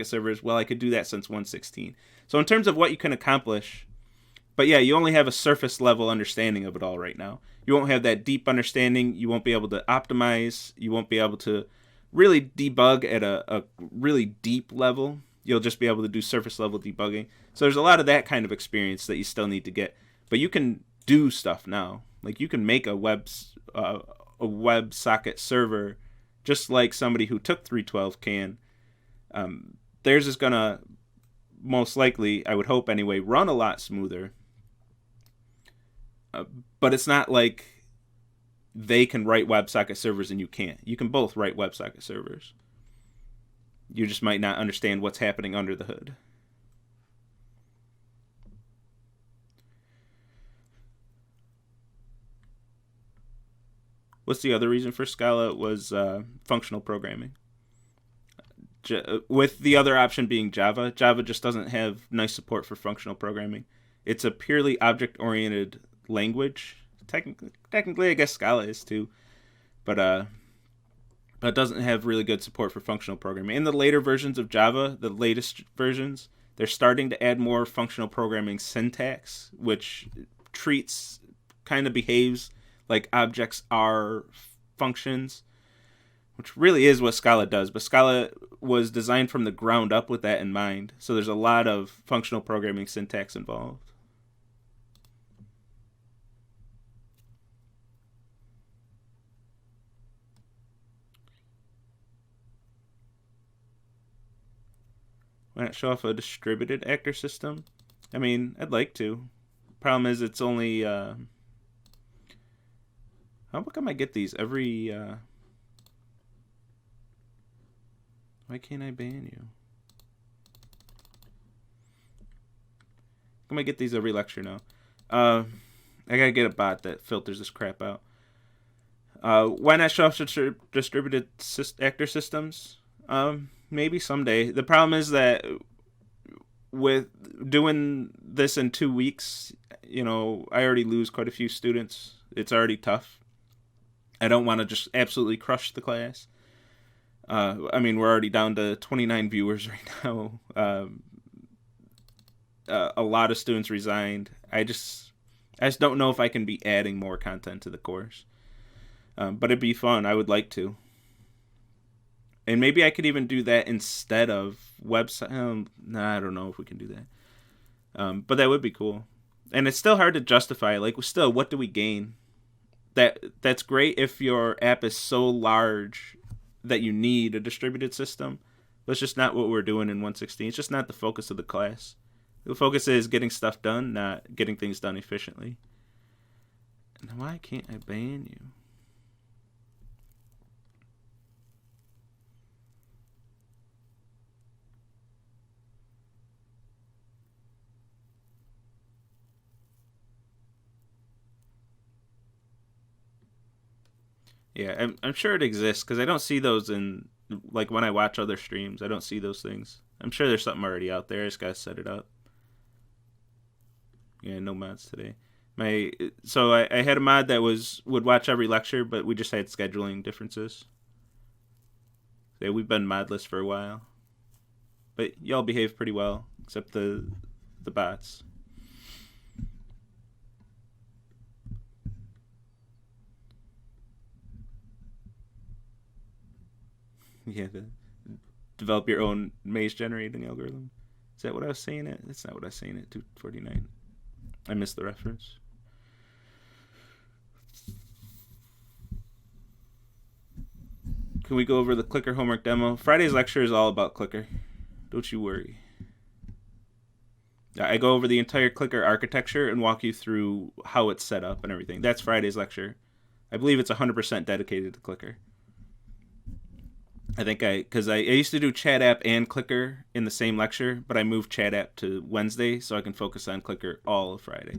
servers. Well, I could do that since 1.16. So in terms of what you can accomplish, but yeah, you only have a surface level understanding of it all right now. You won't have that deep understanding. You won't be able to optimize. You won't be able to really debug at a really deep level. You'll just be able to do surface level debugging. So there's a lot of that kind of experience that you still need to get. But you can do stuff now. Like, you can make a WebSocket server just like somebody who took 312 can. Theirs is going to most likely, I would hope anyway, run a lot smoother. But it's not like they can write WebSocket servers and you can't. You can both write WebSocket servers. You just might not understand what's happening under the hood. What's the other reason for Scala? Was functional programming. With the other option being Java. Java just doesn't have nice support for functional programming. It's a purely object-oriented language. Technically, I guess Scala is too. But it doesn't have really good support for functional programming. In the later versions of Java, the latest versions, they're starting to add more functional programming syntax, which behaves like objects are functions, which really is what Scala does. But Scala was designed from the ground up with that in mind. So there's a lot of functional programming syntax involved. Why not show off a distributed actor system? I mean, I'd like to. Problem is, it's only... how come I get these every... Why can't I ban you? How come I get these every lecture now? I gotta get a bot that filters this crap out. Why not show off distributed actor systems? Maybe someday. The problem is that with doing this in 2 weeks, I already lose quite a few students. It's already tough. I don't want to just absolutely crush the class. We're already down to 29 viewers right now. A lot of students resigned. I just don't know if I can be adding more content to the course. But it'd be fun. I would like to. And maybe I could even do that instead of website. I don't know if we can do that. But that would be cool. And it's still hard to justify. Like, still, what do we gain? That's great if your app is so large that you need a distributed system. But it's just not what we're doing in 1.16. It's just not the focus of the class. The focus is getting stuff done, not getting things done efficiently. And why can't I ban you? Yeah, I'm sure it exists because I don't see those in like when I watch other streams. I don't see those things. I'm sure there's something already out there. I just gotta set it up. Yeah, no mods today. I had a mod that would watch every lecture, but we just had scheduling differences. Yeah, we've been modless for a while, but y'all behave pretty well, except the bots. Yeah, develop your own maze generating algorithm. Is that what I was saying? It? That's not what I was saying. At 249. I missed the reference. Can we go over the Clicker homework demo? Friday's lecture is all about Clicker. Don't you worry. I go over the entire Clicker architecture and walk you through how it's set up and everything. That's Friday's lecture. I believe it's 100% dedicated to Clicker. Because I used to do Chat App and Clicker in the same lecture, but I moved Chat App to Wednesday so I can focus on Clicker all of Friday.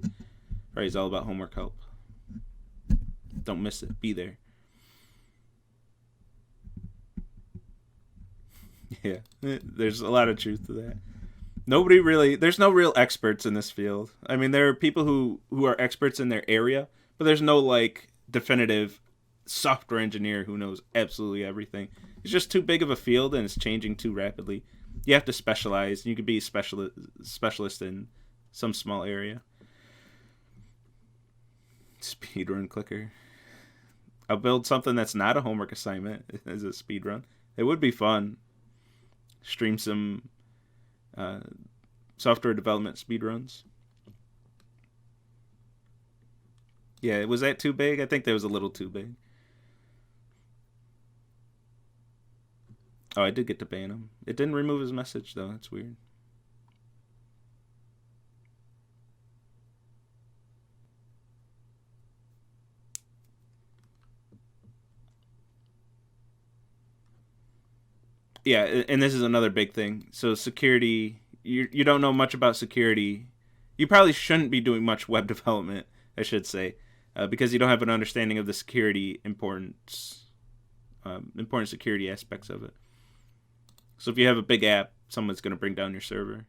Friday's all about homework help. Don't miss it. Be there. Yeah, there's a lot of truth to that. There's no real experts in this field. I mean, there are people who are experts in their area, but there's no like definitive software engineer who knows absolutely everything. It's just too big of a field and it's changing too rapidly. You have to specialize. You could be a specialist in some small area. Speedrun Clicker. I'll build something that's not a homework assignment as a speedrun. It would be fun. Stream some software development speedruns. Yeah, was that too big? I think that was a little too big. Oh, I did get to ban him. It didn't remove his message, though. That's weird. Yeah, and this is another big thing. So security, you don't know much about security. You probably shouldn't be doing much web development, I should say, because you don't have an understanding of the security important security aspects of it. So if you have a big app, someone's going to bring down your server.